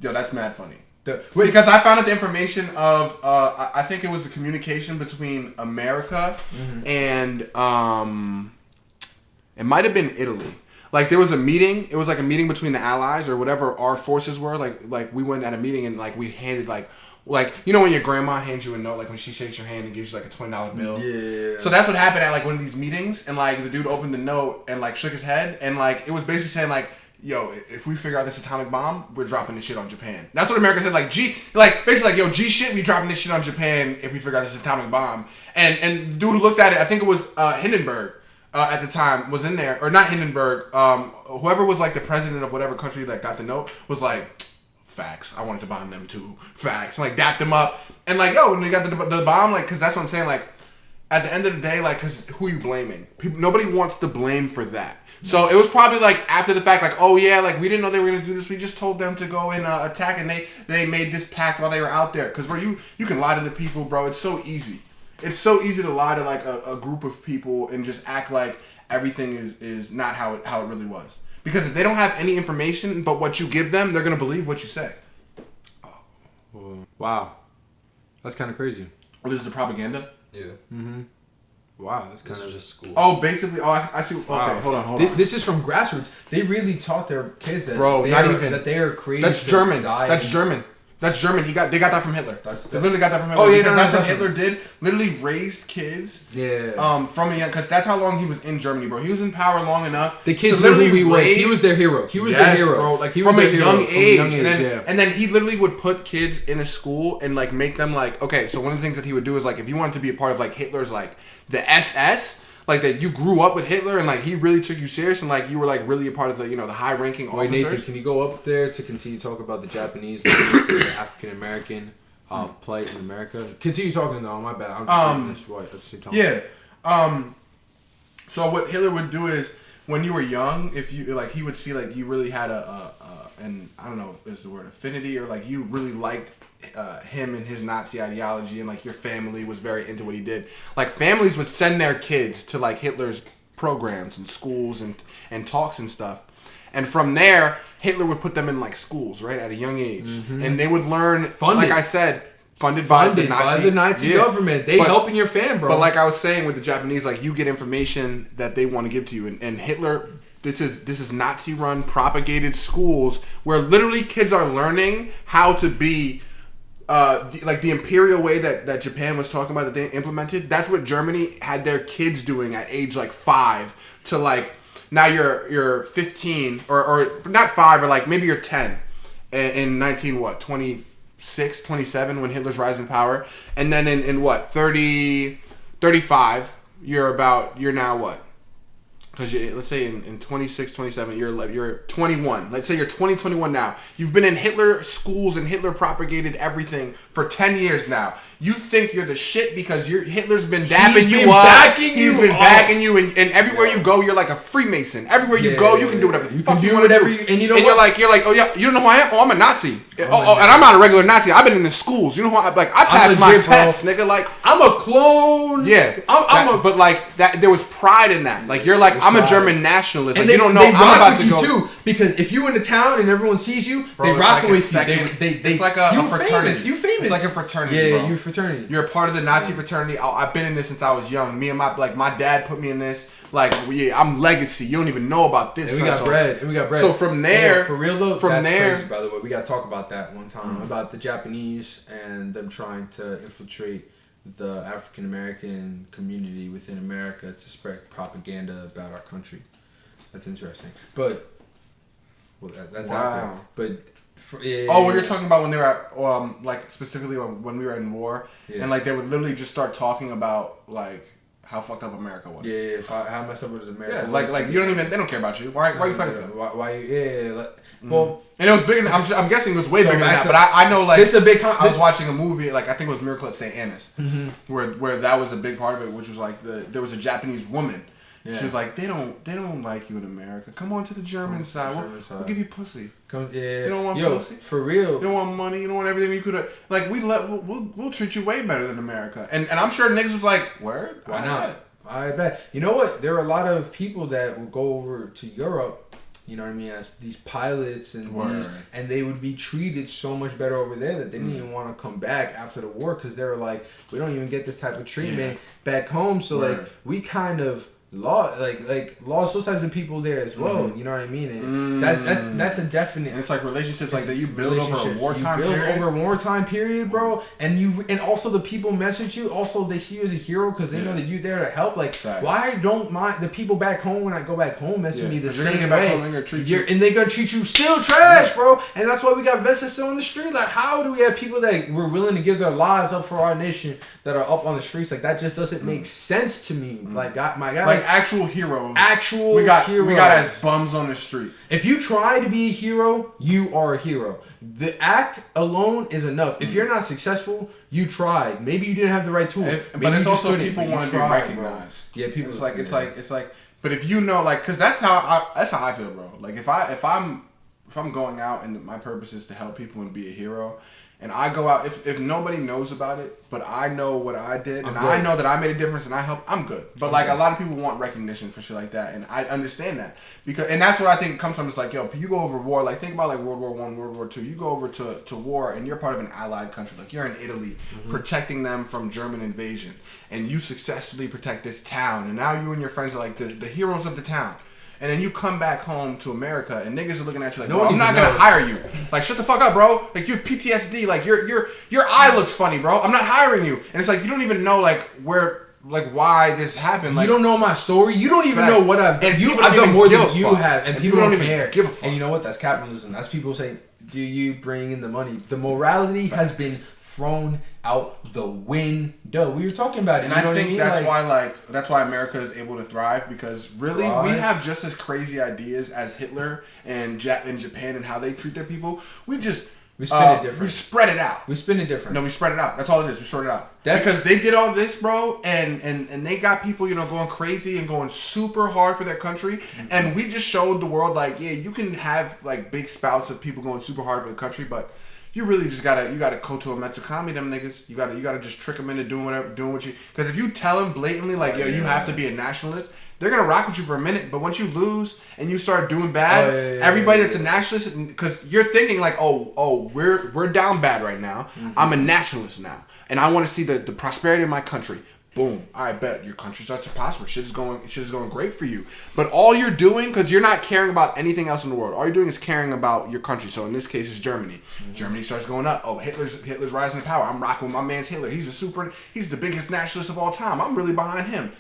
that's mad funny. Because I found out the information of I think it was the communication between America and it might have been Italy. Like, there was a meeting. It was like a meeting between the Allies or whatever our forces were. Like we went at a meeting and like we handed like you know when your grandma hands you a note, like when she shakes your hand and gives you like a $20 bill. Yeah. So that's what happened at like one of these meetings, and like the dude opened the note and like shook his head, and like it was basically saying like, yo, if we figure out this atomic bomb, we're dropping this shit on Japan. That's what America said. Like basically like, yo, G shit, we dropping this shit on Japan if we figure out this atomic bomb. And dude looked at it. I think it was Hindenburg. At the time was in there, or not Hindenburg, whoever was like the president of whatever country that got the note was like, facts, I wanted to bomb them too, facts, and like dapped them up, and like, yo, when they got the bomb, like, cause that's what I'm saying, like, at the end of the day, like, cause who are you blaming? Nobody wants to blame for that. So it was probably like after the fact, like, oh yeah, like we didn't know they were gonna do this, we just told them to go and attack, and they made this pact while they were out there, cause you can lie to the people, bro, it's so easy. It's so easy to lie to like a group of people and just act like everything is not how it really was. Because if they don't have any information but what you give them, they're gonna believe what you say. Oh, wow, that's kind of crazy. Oh, this is the propaganda. Yeah. Mm-hmm. Wow, that's kind of of just school. Oh, basically. Oh, I see. Okay, wow. hold on. This is from grassroots. They really taught their kids that. Bro, that they are created. That's German. That's German. That's German. They got that from Hitler. They literally got that from Hitler. Oh yeah, because that's what Hitler did. Literally raised kids. Yeah. From a young, because that's how long he was in Germany, bro. He was in power long enough. The kids knew who he was. He was their hero. He was their hero, bro. Like he from was a young age, and then he literally would put kids in a school and like make them like, okay. So one of the things that he would do is like, if you wanted to be a part of like Hitler's like the SS. Like that you grew up with Hitler and like he really took you serious and like you were like really a part of the the high ranking officers. Wait, Nathan, can you go up there to continue talking about the Japanese, the African American plight in America? Continue talking though. My bad. I'm just right at the same time. Yeah. So what Hitler would do is when you were young, if you like, he would see like you really had and I don't know is the word affinity or like you really liked him and his Nazi ideology and like your family was very into what he did. Like families would send their kids to like Hitler's programs and schools and talks and stuff. And from there, Hitler would put them in like schools, right, at a young age. Mm-hmm. And they would learn, like I said, funded by the Nazi government. They helping your fam, bro. But like I was saying with the Japanese, like you get information that they want to give to you. And Hitler, this is Nazi-run, propagated schools where literally kids are learning how to be like the imperial way that Japan was talking about that they implemented. That's what Germany had their kids doing at age like 5 to like now you're 15 or not 5 or like maybe you're 10 in 26, 27 when Hitler's rising in power, and then in what 30, 35 you're now what? Because let's say in 26, 27, you're 21. Let's say you're 21 now. You've been in Hitler schools and Hitler propagated everything for 10 years now. You think you're the shit because Hitler's been dapping you up. He's been backing you, and everywhere you go, you're like a Freemason. Everywhere you go, you can do whatever the fuck you want to do. And you know what? You're like, oh yeah, you don't know who I am? Oh, I'm a Nazi. And I'm not a regular Nazi. I've been in the schools. You know who I passed my tests, nigga. Like I'm a clone. Yeah, but like that, there was pride in that. Like you're like I'm a German nationalist. And like, you don't know I'm about to go too, because if you in the town and everyone sees you, they rocking with you. It's like a fraternity. You famous. It's like a fraternity. Yeah, bro. you fraternity. You're a part of the Nazi fraternity. I've been in this since I was young. Me and my dad put me in this. Like I'm legacy. You don't even know about this. And we got bread. So from there, for real though, from that's there, crazy, by the way, we got to talk about that one time about the Japanese and them trying to infiltrate the African American community within America to spread propaganda about our country. That's interesting, but that's out there. But when you're talking about when they were at, like specifically when we were in war, and like they would literally just start talking about like how fucked up America was. Yeah, how messed up was America? Yeah, like you don't even, they don't care about you. Why you fighting them? Why you, well, and it was bigger than, I'm guessing it was way So bigger than that, to- but I know, like, this is a big I was watching a movie, like, I think it was Miracle at St. Anne's, where that was a big part of it, which was like, there was a Japanese woman. Yeah. She was like, they don't like you in America. Come on to the German side. We'll give you pussy. You don't want pussy? For real. You don't want money. You don't want everything you could have. Like, we'll treat you way better than America. And I'm sure niggas was like, word? Why not? I bet. You know what? There are a lot of people that will go over to Europe, you know what I mean, as these pilots and they would be treated so much better over there that they didn't even want to come back after the war because they were like, we don't even get this type of treatment back home. So like we kind of lost those types of people there as well. You know what I mean? And that's a definite. And it's like relationships like that you build over a wartime period, bro. And also the people message you. Also they see you as a hero because they know that you're there to help. Like why don't the people back home when I go back home message me the same way? And they're gonna treat you still trash, bro. And that's why we got vests still on the street. Like how do we have people that were willing to give their lives up for our nation that are up on the streets? Like that just doesn't make sense to me. Like my guy. Like actual heroes. We got as bums on the street. If you try to be a hero, you are a hero. The act alone is enough. If you're not successful, you tried. Maybe you didn't have the right tools. But it's also people want to be recognized. Yeah, people. It's like. But if you know, like, cause that's how I feel, bro. Like if I'm going out and my purpose is to help people and be a hero. And I go out, if nobody knows about it, but I know what I did, and I know that I made a difference and I helped, I'm good. But like a lot of people want recognition for shit like that, and I understand that. And that's what I think it comes from. It's like, yo, you go over war, like think about like World War I, World War II. You go over to war and you're part of an allied country. Like you're in Italy, protecting them from German invasion. And you successfully protect this town. And now you and your friends are like the heroes of the town. And then you come back home to America and niggas are looking at you like, no, I'm not gonna hire you. Like, shut the fuck up, bro. Like, you have PTSD. Like, your eye looks funny, bro. I'm not hiring you. And it's like, you don't even know, like, why this happened. Like, you don't know my story. You don't even know what I've done. I've done more than you have. And people don't care. Give a fuck. And you know what? That's capitalism. That's people saying, do you bring in the money? The morality has been thrown out the window. We were talking about it. And I think that's why America is able to thrive, because really we have just as crazy ideas as Hitler and Japan and how they treat their people. We spin it different. We spread it out. We spin it different. No, we spread it out. That's all it is. We spread it out. Because they did all this, bro, and they got people, going crazy and going super hard for their country. And we just showed the world, like, yeah, you can have like big spouts of people going super hard for the country, but you really just gotta koto a Metsukami them niggas. You gotta just trick them into doing what you. Because if you tell them blatantly like, yo, you have to be a nationalist, they're gonna rock with you for a minute. But once you lose and you start doing bad, everybody that's a nationalist, because you're thinking like, we're down bad right now. I'm a nationalist now, and I want to see the prosperity of my country. Boom. I bet your country starts to prosper. Shit is going great for you. But all you're doing, because you're not caring about anything else in the world, all you're doing is caring about your country. So in this case, it's Germany. Germany starts going up. Oh, Hitler's rising to power. I'm rocking with my man's Hitler. He's the biggest nationalist of all time. I'm really behind him.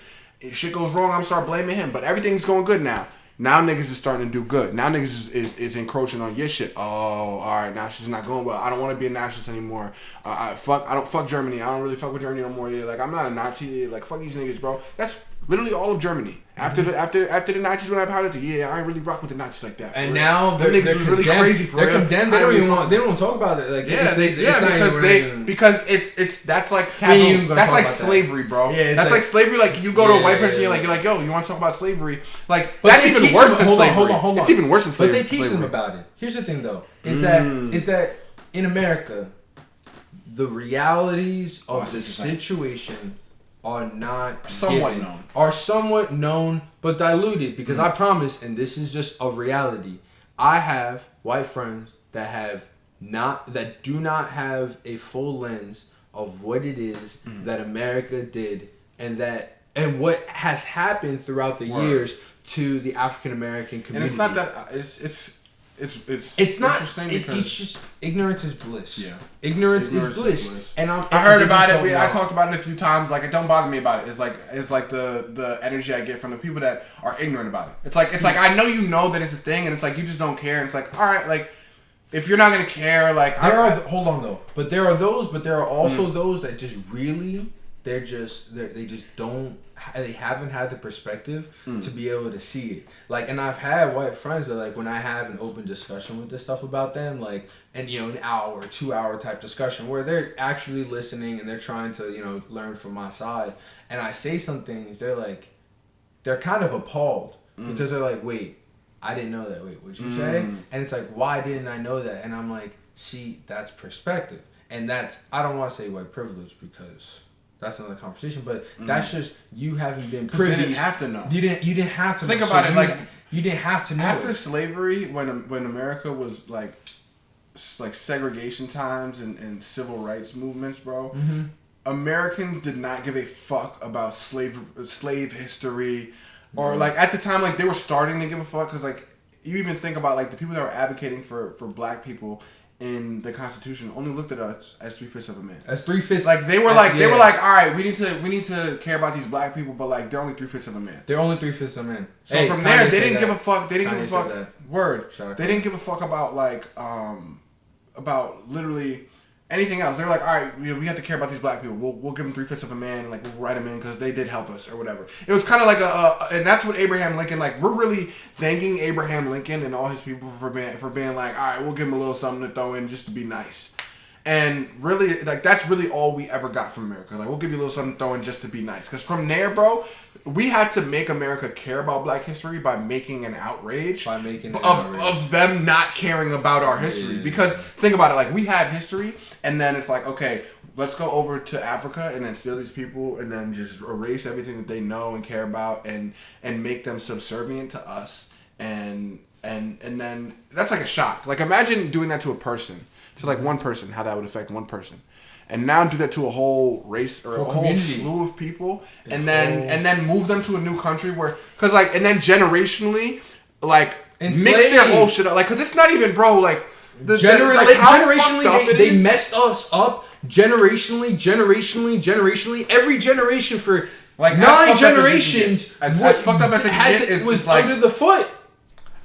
If shit goes wrong, I'm start blaming him. But everything's going good now. Now niggas is starting to do good. Now niggas is encroaching on your shit. Oh, all right, now she's not going well. I don't want to be a nationalist anymore. I don't fuck Germany. I don't really fuck with Germany no more. Yeah, like I'm not a Nazi. Like fuck these niggas, bro. That's literally all of Germany. After the Nazis went out of power, I ain't really rock with the Nazis like that. And now they're really crazy for real. They're condemned. They don't want to talk about it. Like because that's like taboo. That's like slavery, bro. Yeah, that's like slavery. Like you go to a white person, you're like, yo, you want to talk about slavery? Like that's even worse than slavery. Hold on. It's even worse than slavery. But they teach them about it. Here's the thing, though, is that in America, the realities of the situation are not somewhat known, but diluted. Because I promise, and this is just a reality, I have white friends that do not have a full lens of what it is that America did, and what has happened throughout the years to the African American community. And it's not that it's not. Interesting because it's just ignorance is bliss. Yeah, ignorance is bliss. And I heard about it. I talked about it a few times. Like it don't bother me about it. It's like the energy I get from the people that are ignorant about it. It's like I know you know that it's a thing, and it's like you just don't care. And it's like, all right, like if you're not gonna care, like hold on though. But there are also those that just really they just don't. They haven't had the perspective to be able to see it. Like, and I've had white friends that, like, when I have an open discussion with this stuff about them, like, and, you know, an hour, 2 hour type discussion where they're actually listening and they're trying to, you know, learn from my side. And I say some things, they're kind of appalled because they're like, wait, I didn't know that. Wait, what'd you say? And it's like, why didn't I know that? And I'm like, see, that's perspective. And that's, I don't want to say white privilege because that's another conversation, but that's just you haven't been privy. You didn't have to know. You didn't have to think know. About it. Like, you didn't have to know. After slavery, when America was like segregation times and civil rights movements, bro, Americans did not give a fuck about slave history, or like at the time, like they were starting to give a fuck because like you even think about like the people that were advocating for black people in the Constitution only looked at us as 3/5 of a man. As 3/5. Like they were like all right, we need to care about these black people, but like they're only 3/5 of a man. They're only 3/5 of a man. So from there, they didn't give a fuck. They didn't give a fuck. Word. They didn't give a fuck about like about literally anything else. They were like, all right, we have to care about these black people. We'll give them 3/5 of a man. Like we'll write them in because they did help us or whatever. It was kind of like and that's what Abraham Lincoln, like we're really thanking Abraham Lincoln and all his people for being like, all right, we'll give him a little something to throw in just to be nice. And really, like that's really all we ever got from America. Like we'll give you a little something to throw in just to be nice. Because from there, bro, we had to make America care about black history by making an outrage of them not caring about our history. Yeah. Because think about it, like we have history, and then it's like, okay, let's go over to Africa and then steal these people and then just erase everything that they know and care about and make them subservient to us. And then that's like a shock. Like imagine doing that to a person, to like one person, how that would affect one person. And now do that to a whole race or a whole slew of people, and then move them to a new country where, cause like, and then generationally, like mix their whole shit up, like, cause it's not even, bro, like, generationally they messed us up, generationally, every generation for like 9 generations, as fucked up as it was like under the foot.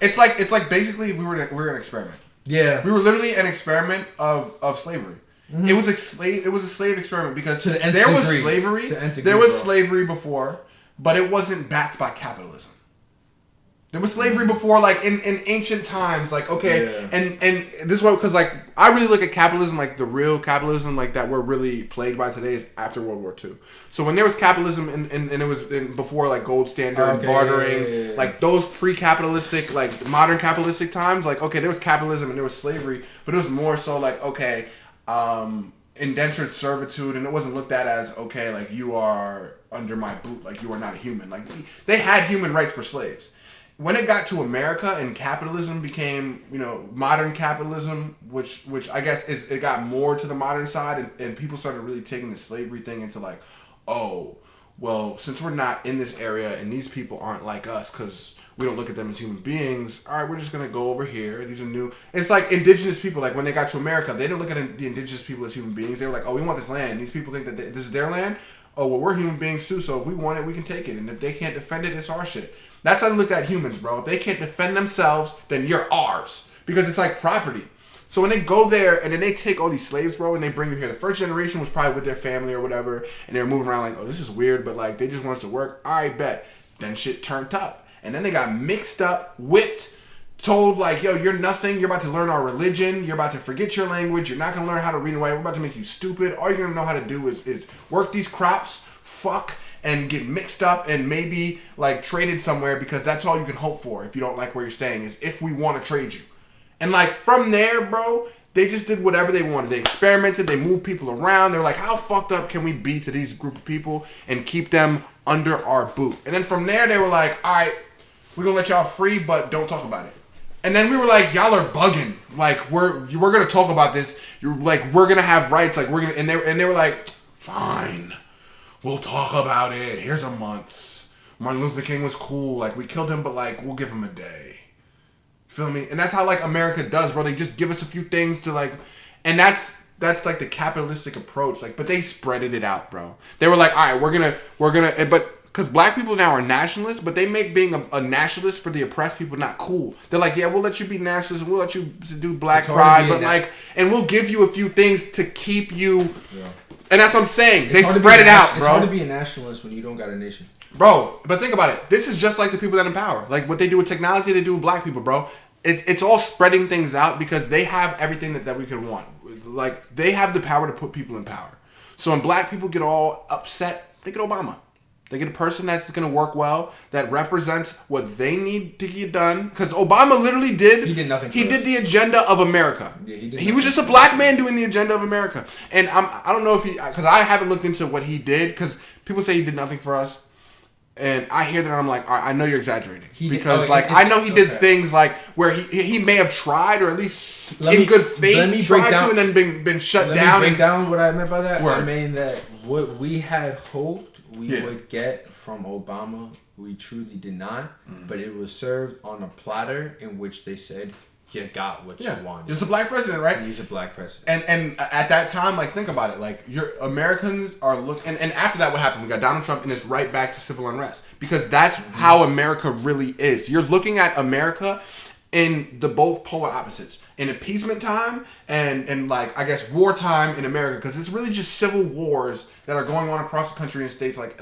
It's like basically we were an experiment. Yeah, we were literally an experiment of slavery. Mm-hmm. It was a slave experiment because there was slavery. There was slavery before, but it wasn't backed by capitalism. There was slavery before, like in ancient times, like okay, and this is what, because like I really look at capitalism, like the real capitalism, like that we're really plagued by today is after World War II. So when there was capitalism and it was before like gold standard and bartering, like those pre-capitalistic, like modern capitalistic times, like okay, there was capitalism and there was slavery, but it was more so like okay, indentured servitude, and it wasn't looked at as okay, like you are under my boot, like you are not a human. Like they had human rights for slaves. When it got to America and capitalism became, modern capitalism, which I guess it got more to the modern side, and people started really taking the slavery thing into like, oh, well, since we're not in this area and these people aren't like us because we don't look at them as human beings, all right, we're just going to go over here. These are new. It's like indigenous people, like when they got to America, they didn't look at the indigenous people as human beings. They were like, oh, we want this land. These people think that this is their land. Oh, well, we're human beings too, so if we want it, we can take it. And if they can't defend it, it's our shit. That's how they look at humans, bro. If they can't defend themselves, then you're ours. Because it's like property. So when they go there and then they take all these slaves, bro, and they bring you here. The first generation was probably with their family or whatever, and they were moving around like, oh, this is weird, but like they just want us to work. All right, bet. Then shit turned up. And then they got mixed up, whipped, told like, yo, you're nothing. You're about to learn our religion. You're about to forget your language. You're not going to learn how to read and write. We're about to make you stupid. All you're going to know how to do is work these crops, fuck, and get mixed up and maybe like traded somewhere, because that's all you can hope for if you don't like where you're staying, is if we want to trade you. And like from there, bro, they just did whatever they wanted. They experimented. They moved people around. They're like, how fucked up can we be to these group of people and keep them under our boot? And then from there, they were like, all right, we're going to let y'all free, but don't talk about it. And then we were like, y'all are bugging. Like, we're going to talk about this. You're like, we're going to have rights. Like, we're going to, and they were like, fine. We'll talk about it. Here's a month. Martin Luther King was cool. Like, we killed him, but, like, we'll give him a day. Feel me? And that's how, like, America does, bro. They just give us a few things to, like... And that's the capitalistic approach. Like, but they spreaded it out, bro. They were like, all right, we're gonna... But Because black people now are nationalists, but they make being a nationalist for the oppressed people not cool. They're like, yeah, we'll let you be nationalist, we'll let you do black pride, but like, and we'll give you a few things to keep you. Yeah. And that's what I'm saying. They spread it out, bro. It's hard to be a nationalist when you don't got a nation. Bro, but think about it. This is just like the people that empower. Like what they do with technology, they do with black people, bro. It's all spreading things out because they have everything that we could want. Like, they have the power to put people in power. So when black people get all upset, they get Obama. They get a person that's going to work well, that represents what they need to get done. Because Obama literally did... He did nothing. He did the agenda of America. Yeah, he was just a black man doing the agenda of America. And I don't know if he... Because I haven't looked into what he did. Because people say he did nothing for us. And I hear that and I'm like, all right, I know you're exaggerating. I know he did things like where he may have tried, or at least in good faith tried to, and then been shut down. Let me break down what I meant by that. I mean that what we had hoped we would get from Obama, we truly did not. But it was served on a platter in which they said, you got what you wanted. He's a black president, right? He's a black president. And at that time, like, think about it. Like, Americans are looking... And after that, what happened? We got Donald Trump, and it's right back to civil unrest. Because that's how America really is. You're looking at America in the both polar opposites. In appeasement time and like, I guess, wartime in America. Because it's really just civil wars that are going on across the country in states like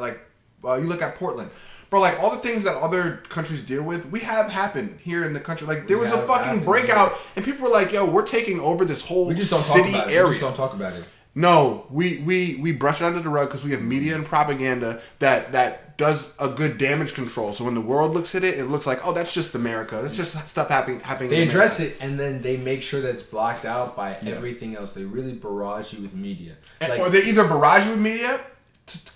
you look at Portland. Bro, like, all the things that other countries deal with, we have happened here in the country. Like, there was a fucking breakout, and people were like, yo, we're taking over this whole city area. We just don't talk about it. No, we brush it under the rug because we have media and propaganda that does a good damage control. So when the world looks at it, it looks like, oh, that's just America. That's just stuff happening. They address it, and then they make sure that it's blocked out by everything else. They really barrage you with media. Or they either barrage you with media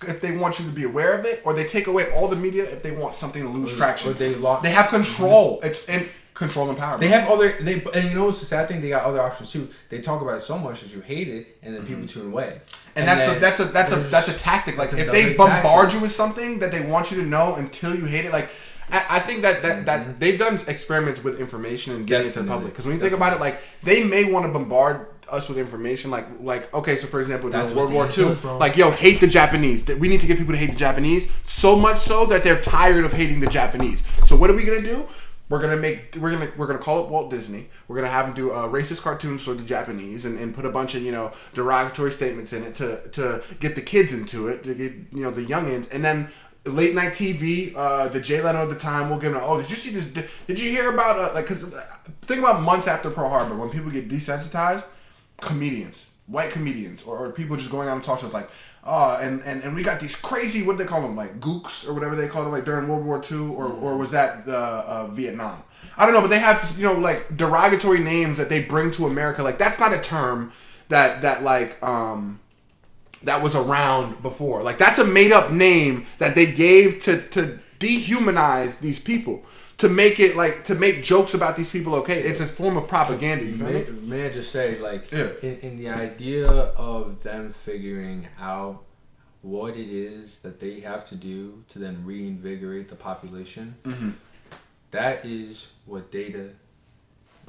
if they want you to be aware of it, or they take away all the media if they want something to lose traction. Or they have control. It's in control and power. They have and you know what's the sad thing? They got other options too. They talk about it so much that you hate it, and then people tune away. And that's a tactic. Like, if they bombard you with something that they want you to know until you hate it, like, I think that they've done experiments with information and getting it to the public. Because when you think about it, like, they may want to bombard us with information, like okay, so for example, during World War II, like, yo, hate the Japanese. We need to get people to hate the Japanese, so much so that they're tired of hating the Japanese. So what are we gonna do? We're gonna call up Walt Disney. We're gonna have him do racist cartoons for the Japanese and put a bunch of derogatory statements in it to get the kids into it, to get the youngins, and then late night TV, the Jay Leno at the time will give them, oh, did you see this? Did you hear about because think about months after Pearl Harbor when people get desensitized. Comedians, white comedians, or people just going out on talk shows like, and we got these crazy, what do they call them, like gooks or whatever they call them, like during World War II, or was that Vietnam? I don't know, but they have like derogatory names that they bring to America. Like, that's not a term that was around before. Like, that's a made up name that they gave to dehumanize these people. To make it to make jokes about these people, okay? It's a form of propaganda. You feel me? May I just say, in the idea of them figuring out what it is that they have to do to then reinvigorate the population, that is what data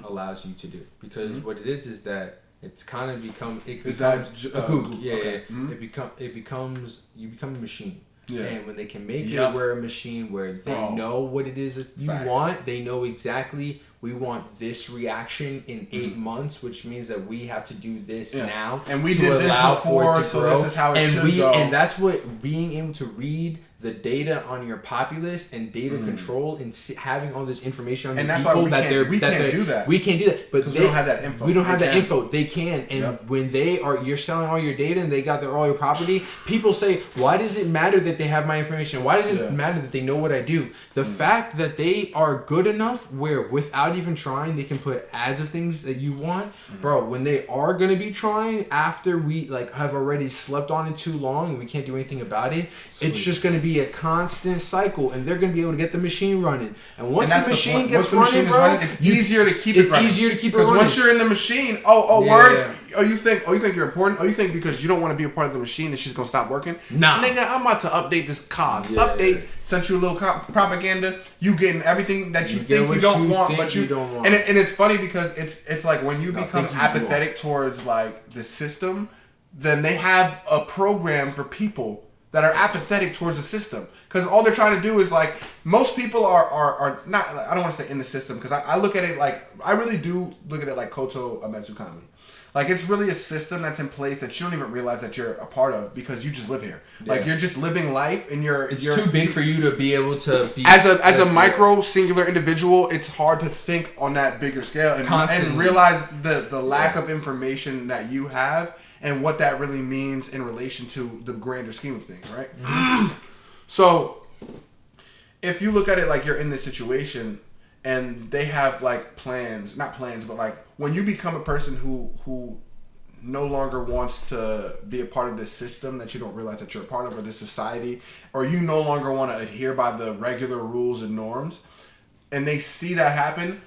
allows you to do. Because what it is that it's kind of become a gook. Yeah. It becomes you become a machine. Yeah. And when they can make it where a machine where they know what it is that you want, they know exactly, we want this reaction in 8 months, which means that we have to do this now. And we did this before, so this is how it should go. And that's what being able to read the data on your populace and data control and having all this information on your people. And that's why we can't do that. We can't do that. But we don't have that info. We don't have that info. They can. And when you're selling all your data and they got all your property, people say, why does it matter that they have my information? Why does it matter that they know what I do? The fact that they are good enough where without even trying, they can put ads of things that you want. Bro, when they are going to be trying after we have already slept on it too long and we can't do anything about it, it's just going to be a constant cycle, and they're going to be able to get the machine running. And once the machine gets running, it's easier to keep it running. It's easier to keep it running. Because once you're in the machine, word. Yeah. You think you're important? You think because you don't want to be a part of the machine that she's going to stop working? Nah. Nigga, I'm about to update this cog. Update, sent you a little propaganda. You getting everything that you think you don't want, but you don't want. And it's funny because it's like when you become apathetic towards like the system, then they have a program for people that are apathetic towards the system. Because all they're trying to do is like, most people are not, I don't want to say in the system, because I look at it like, I really do look at it like Koto Ametsukami. Like, it's really a system that's in place that you don't even realize that you're a part of because you just live here. Yeah. Like, you're just living life and it's too big for you to be able to be... As a micro, singular individual, it's hard to think on that bigger scale and realize the lack of information that you have and what that really means in relation to the grander scheme of things, right? Mm-hmm. So, if you look at it like you're in this situation and they have like plans, not plans, but like when you become a person who no longer wants to be a part of this system that you don't realize that you're a part of, or this society, or you no longer want to adhere by the regular rules and norms, and they see that happen,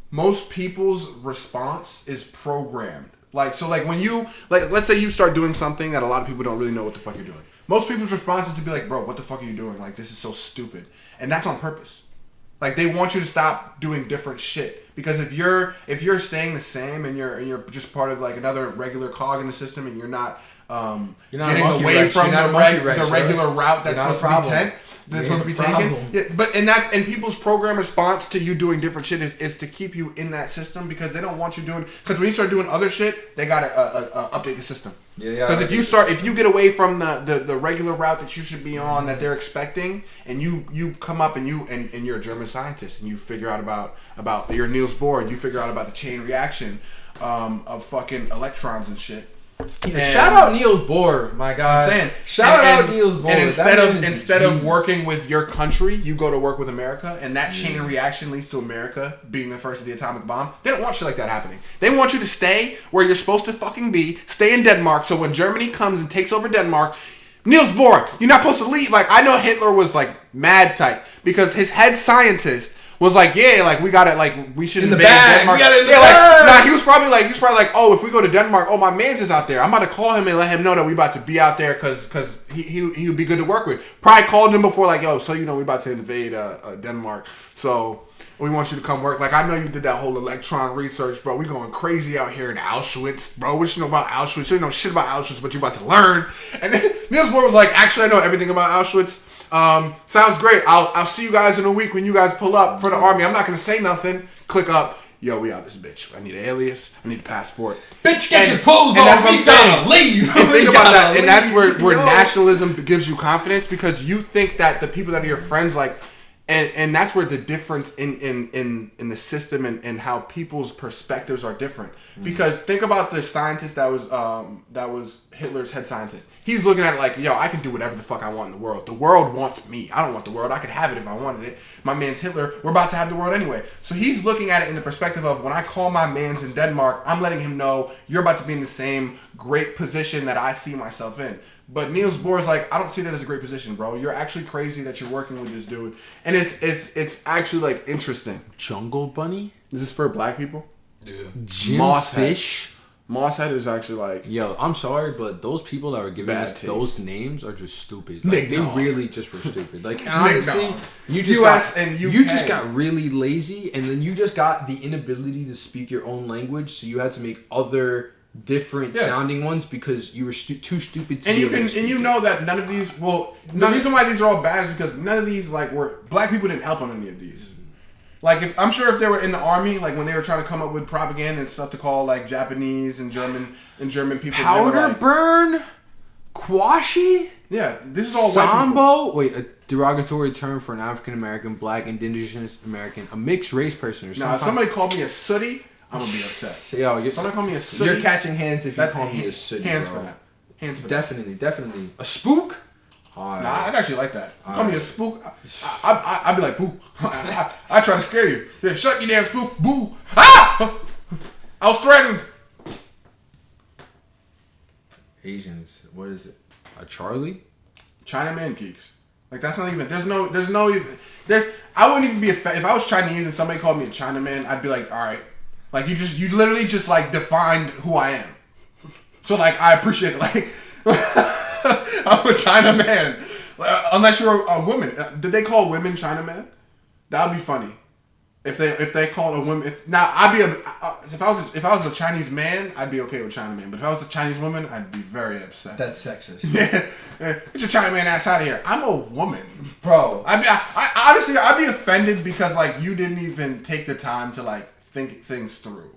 most people's response is programmed. Like, so like when you, like, let's say you start doing something that a lot of people don't really know what the fuck you're doing. Most people's response is to be like, bro, what the fuck are you doing? Like, this is so stupid. And that's on purpose. Like, they want you to stop doing different shit. Because if you're staying the same and you're just part of like another regular cog in the system and you're not getting away from the regular route that's supposed to be taken. Yeah, but and people's program response to you doing different shit is to keep you in that system because they don't want you doing, because when you start doing other shit, they gotta update the system. Yeah. Because if you get away from the regular route that you should be on that they're expecting, and you come up and you're a German scientist and you figure out about you're Niels Bohr and you figure out about the chain reaction of fucking electrons and shit. Yeah, shout out Niels Bohr, my God. I'm saying, shout out Niels Bohr. And instead of working with your country, you go to work with America, and that chain reaction leads to America being the first of the atomic bomb. They don't want shit like that happening. They want you to stay where you're supposed to fucking be. Stay in Denmark, so when Germany comes and takes over Denmark, Niels Bohr, you're not supposed to leave. Like, I know Hitler was like mad tight because his head scientist was like, yeah, like we got it, like we should invade Denmark. We got it in the bag. Like, nah, he was probably like, oh, if we go to Denmark, oh, my man's is out there. I'm about to call him and let him know that we about to be out there because he would be good to work with. Probably called him before, like, yo, so you know we about to invade Denmark, so we want you to come work. Like, I know you did that whole electron research, bro. We going crazy out here in Auschwitz, bro. What you know about Auschwitz? You know shit about Auschwitz, but you about to learn. And then Niels Bohr was like, actually, I know everything about Auschwitz. Sounds great. I'll see you guys in a week when you guys pull up for the army. I'm not gonna say nothing. Click up. Yo, we out this bitch. I need an alias. I need a passport. Bitch, get your clothes off. We gotta leave. And think about that. And that's where nationalism gives you confidence, because you think that the people that are your friends, like, and that's where the difference in the system and how people's perspectives are different. Because think about the scientist that was Hitler's head scientist. He's looking at it like, yo, I can do whatever the fuck I want in the world. The world wants me. I don't want the world. I could have it if I wanted it. My man's Hitler. We're about to have the world anyway. So he's looking at it in the perspective of, when I call my man's in Denmark, I'm letting him know you're about to be in the same great position that I see myself in. But Niels Bohr's like, I don't see that as a great position, bro. You're actually crazy that you're working with this dude. And it's actually like interesting. Jungle Bunny? Is this for black people? Yeah. Jim Fish? Mosshead is actually like... Yo, I'm sorry, but those people that were giving us those names are just stupid. Like, they really just were stupid. Like, honestly, you just got really lazy, and then you just got the inability to speak your own language, so you had to make other different sounding ones because you were too stupid to you know that none of these... Well, the reason why these are all bad is because none of these, like, were... Black people didn't help on any of these. Like, I'm sure if they were in the army, like when they were trying to come up with propaganda and stuff to call like Japanese and German people, powder like, burn, kwashi. Yeah, this is all Sambo. Wait, a derogatory term for an African American, Black, Indigenous American, a mixed race person or something. Now, if somebody called me a sooty, I'm gonna be upset. Yo, somebody called me a sooty. You're catching hands if you call me a sooty. Hands bro. for that. Hands for definitely. A spook. Nah, I'd actually like that. Call me a spook. I'd be like, boo. I try to scare you. Yeah, shut you damn spook. Boo. Ah! I was threatened. Asians. What is it? A Charlie? Chinaman geeks. Like, that's not even... There's no even... I wouldn't even be offended. If I was Chinese and somebody called me a Chinaman, I'd be like, alright. Like, you literally just, like, defined who I am. So, like, I appreciate it. Like... I'm a Chinaman. Unless you're a woman. Did they call women Chinaman? That would be funny. If they called a woman, now I'd be if I was a Chinese man, I'd be okay with Chinaman. But if I was a Chinese woman, I'd be very upset. That's sexist. Yeah, get your Chinaman ass out of here. I'm a woman, bro. I honestly, I'd be offended because like you didn't even take the time to like think things through.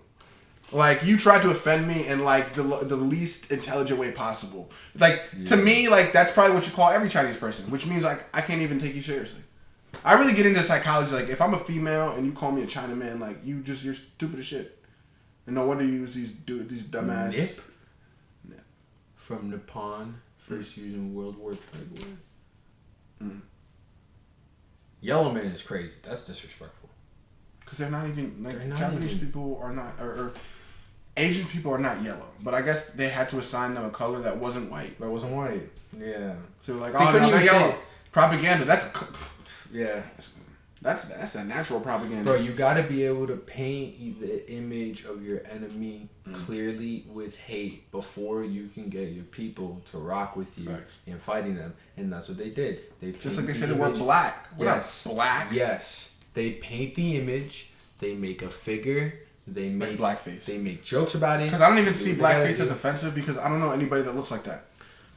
Like you tried to offend me in like the least intelligent way possible. Like to me, like that's probably what you call every Chinese person, which means like I can't even take you seriously. I really get into psychology. Like, if I'm a female and you call me a Chinaman, like, you're stupid as shit. And no wonder you use these dumbass... Nip? From Nippon, first using World War III word. Yellow man is crazy. That's disrespectful. Because they're not even... Like, Japanese people are not... Or Asian people are not yellow. But I guess they had to assign them a color that wasn't white. That wasn't white. Yeah. So, like, oh, no, they're yellow. Propaganda. That's... Yeah, that's a natural propaganda. Bro, you gotta be able to paint the image of your enemy clearly with hate before you can get your people to rock with you in fighting them, and that's what they did. They just like they said, we're black. Yes, black. Yes, they paint the image. They make a figure. They make blackface. They make jokes about it. Because I don't even see blackface as offensive because I don't know anybody that looks like that.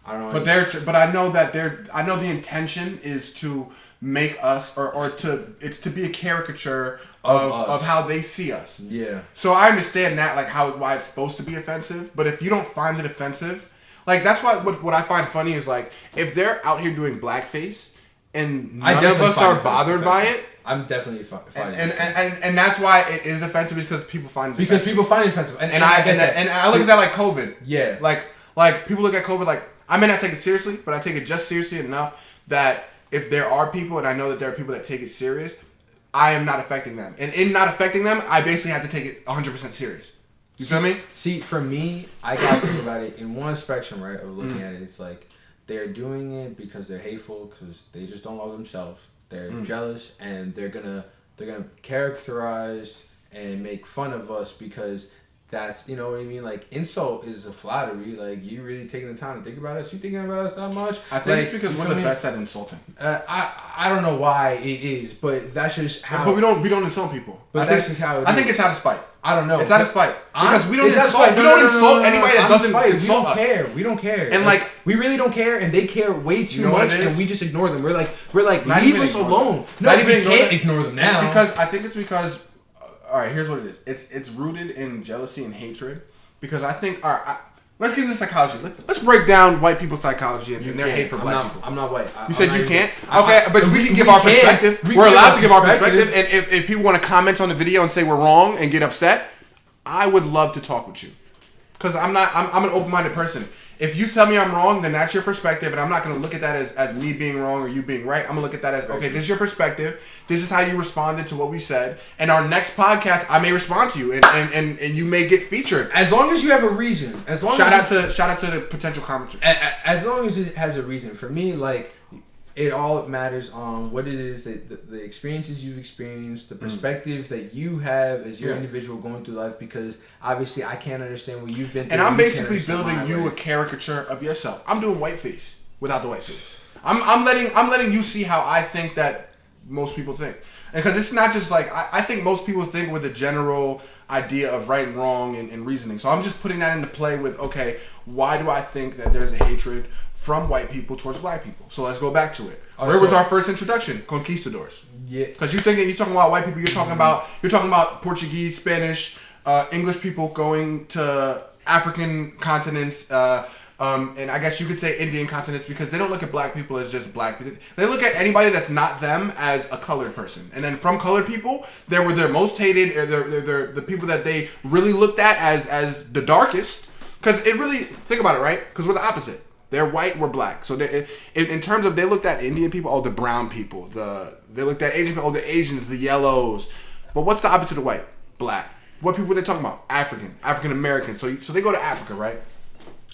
I don't know. But I know that I know the intention is to make us it's to be a caricature of how they see us. Yeah. So I understand that like why it's supposed to be offensive, but if you don't find it offensive, like that's why what I find funny is like if they're out here doing blackface and none of us are bothered by it. I'm definitely fine. And that's why it is offensive because people find it offensive. People find it offensive. And I look at that like COVID. Yeah. Like people look at COVID like I may not take it seriously, but I take it just seriously enough that if there are people, and I know that there are people that take it serious, I am not affecting them. And in not affecting them, I basically have to take it 100% serious. You feel me? See, for me, I gotta think about it in one spectrum, right, of looking at it. It's like they're doing it because they're hateful, because they just don't love themselves. They're jealous, and they're gonna characterize and make fun of us because that's, you know what I mean? Like, insult is a flattery. Like, you really taking the time to think about us? You thinking about us that much? I think it's because we're the best at insulting. I don't know why it is, but that's just how... But we don't insult people. But that's just how it is. I think it's out of spite. I don't know. It's out of spite. Because we don't insult anybody that doesn't insult us. We don't care. And like we really don't care, and they care way too much, and we just ignore them. We're like leave us alone. No, we can't ignor them now. I think it's because all right, here's what it is. It's rooted in jealousy and hatred. Because I think, all right, let's get into psychology. Let's break down white people's psychology and their hate for black people. I'm not white. You said you can't? Okay, but we can give our perspective. We're allowed to give our perspective. And if people want to comment on the video and say we're wrong and get upset, I would love to talk with you. Because I'm an open-minded person. If you tell me I'm wrong, then that's your perspective, and I'm not going to look at that as me being wrong or you being right. I'm going to look at that as, okay, this is your perspective. This is how you responded to what we said. And our next podcast, I may respond to you, and you may get featured. As long as you have a reason. Shout out to the potential commenters. As long as it has a reason. For me, like, it all matters on what it is that the experiences you've experienced, the perspective that you have as your individual going through life, because obviously I can't understand what you've been through. And I'm basically building you a caricature of yourself. I'm doing whiteface without the whiteface. I'm letting you see how I think that most people think. Because it's not just like I think most people think with a general idea of right and wrong and reasoning. So I'm just putting that into play with, okay, why do I think that there's a hatred from white people towards black people? So let's go back to it. Where was our first introduction? Conquistadors. Yeah. Because you're talking about white people. You're talking about Portuguese, Spanish, English people going to African continents, and I guess you could say Indian continents, because they don't look at black people as just black. They look at anybody that's not them as a colored person. And then from colored people, they were their most hated, or they're the people that they really looked at as the darkest. Because it really, think about it, right? Because we're the opposite. They're white, we're black. So in terms of, they looked at Indian people, the brown people. They looked at Asian people, the Asians, the yellows. But what's the opposite of white? Black. What people are they talking about? African American. So they go to Africa, right?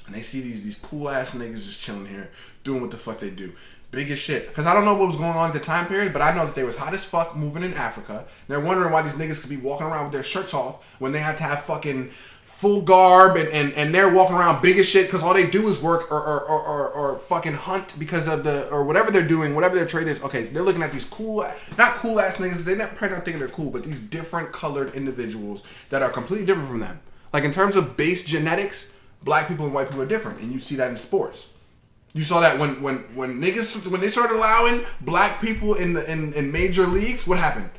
And they see these cool ass niggas just chilling here, doing what the fuck they do. Big as shit. Because I don't know what was going on at the time period, but I know that they was hot as fuck moving in Africa. And they're wondering why these niggas could be walking around with their shirts off when they had to have fucking full garb and they're walking around big as shit because all they do is work or fucking hunt because of or whatever they're doing, whatever their trade is. Okay, they're looking at these not cool ass niggas. They're probably not thinking they're cool, but these different colored individuals that are completely different from them. Like in terms of base genetics, black people and white people are different, and you see that in sports. You saw that when niggas when they started allowing black people in major leagues, what happened?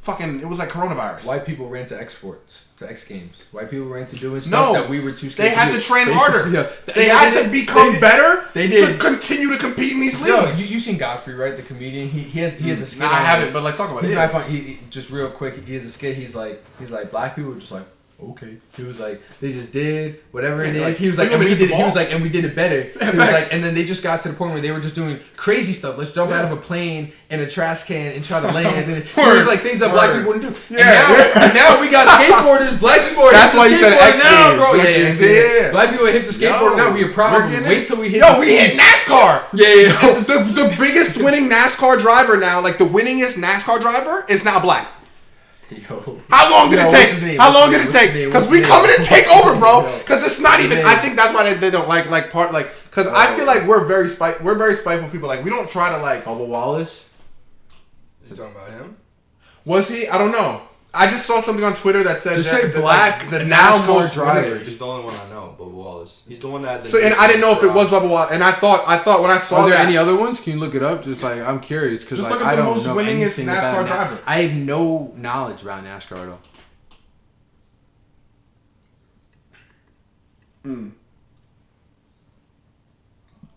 Fucking, it was like coronavirus. White people ran to exports, to X Games. White people ran to doing stuff that we were too scared to do. They had to train harder. Yeah, they had to become better they did. to continue to compete in these leagues. You seen Godfrey, right? The comedian. He has a skit. Nah, I haven't, but let's talk about it. He just real quick. He has a skit. He's like black people are just like, okay. He was like, they just did whatever it is. Like, he was like, and we did it. He was like, and we did it better. He was like, and then they just got to the point where they were just doing crazy stuff. Let's jump out of a plane in a trash can and try to land. And it was like things that black people wouldn't do. Yeah. And now we got skateboarders. Black people are. That's why you said X Games, bro. Yeah. Black people hit the skateboard now. We are proud. Wait till we hit. We hit NASCAR. Yeah. The biggest winning NASCAR driver now, like the winningest NASCAR driver, is now black. Yo. How long did it take? How long did it take? Because we coming to take over, bro. Because it's not even. I think that's why they don't like Because I feel like we're very spiteful people. Like we don't try to like. Bubba Wallace. You talking about him? Was he? I don't know. I just saw something on Twitter that said just say black. Like, the NASCAR driver. He's the only one I know. Bubba Wallace. He's the one that. So and I didn't know if it was Bubba Wallace. And I thought when I saw Are there that, any other ones? Can you look it up? Just like I'm curious because like, look at I the don't most know winningest anything NASCAR about driver. I have no knowledge about NASCAR at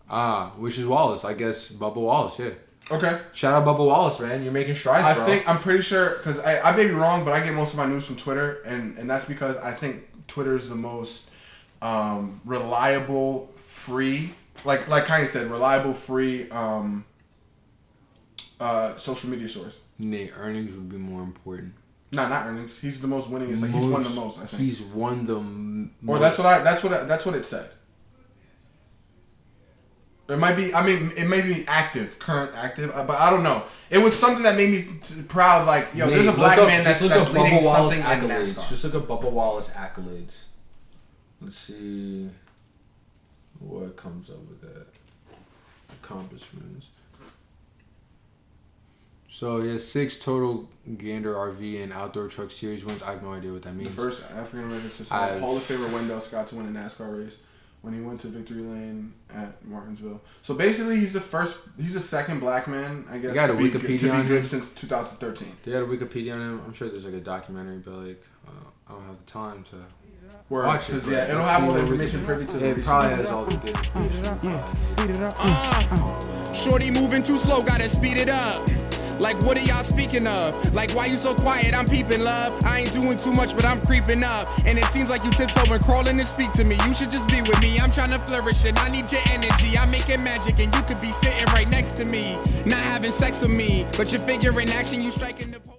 all. Which is Wallace? I guess Bubba Wallace. Yeah. Okay. Shout out Bubba Wallace, man. You're making strides, bro. I'm pretty sure, because I may be wrong, but I get most of my news from Twitter, and that's because I think Twitter is the most reliable, free, like Kanye said, reliable, free social media source. Nate, earnings would be more important. No, not earnings. He's the most winningest. Like, he's won the most, I think. He's won the most. Or that's what it said. It might be. I mean, it may be current active, but I don't know. It was something that made me proud. Like, yo, Nate, there's a black man that's leading something in NASCAR. Just look at Bubba Wallace accolades. Let's see what comes up with that. Accomplishments. So he has 6 total Gander RV and Outdoor Truck Series wins. I have no idea what that means. The first African American Hall of Famer Wendell Scott to win a NASCAR race when he went to Victory Lane at Martinsville. So basically, he's the second black man, I guess, to be good since 2013. They got a Wikipedia on him. I'm sure there's like a documentary, but like I don't have the time to watch it. Because it'll have all the information privy to the it probably has all the good information. Speed it up. Shorty moving too slow, gotta speed it up. Like, what are y'all speaking of? Like, why you so quiet? I'm peeping, love. I ain't doing too much, but I'm creeping up. And it seems like you tiptoeing, crawling to speak to me. You should just be with me. I'm trying to flourish and I need your energy. I'm making magic and you could be sitting right next to me. Not having sex with me, but your figure in action, you striking the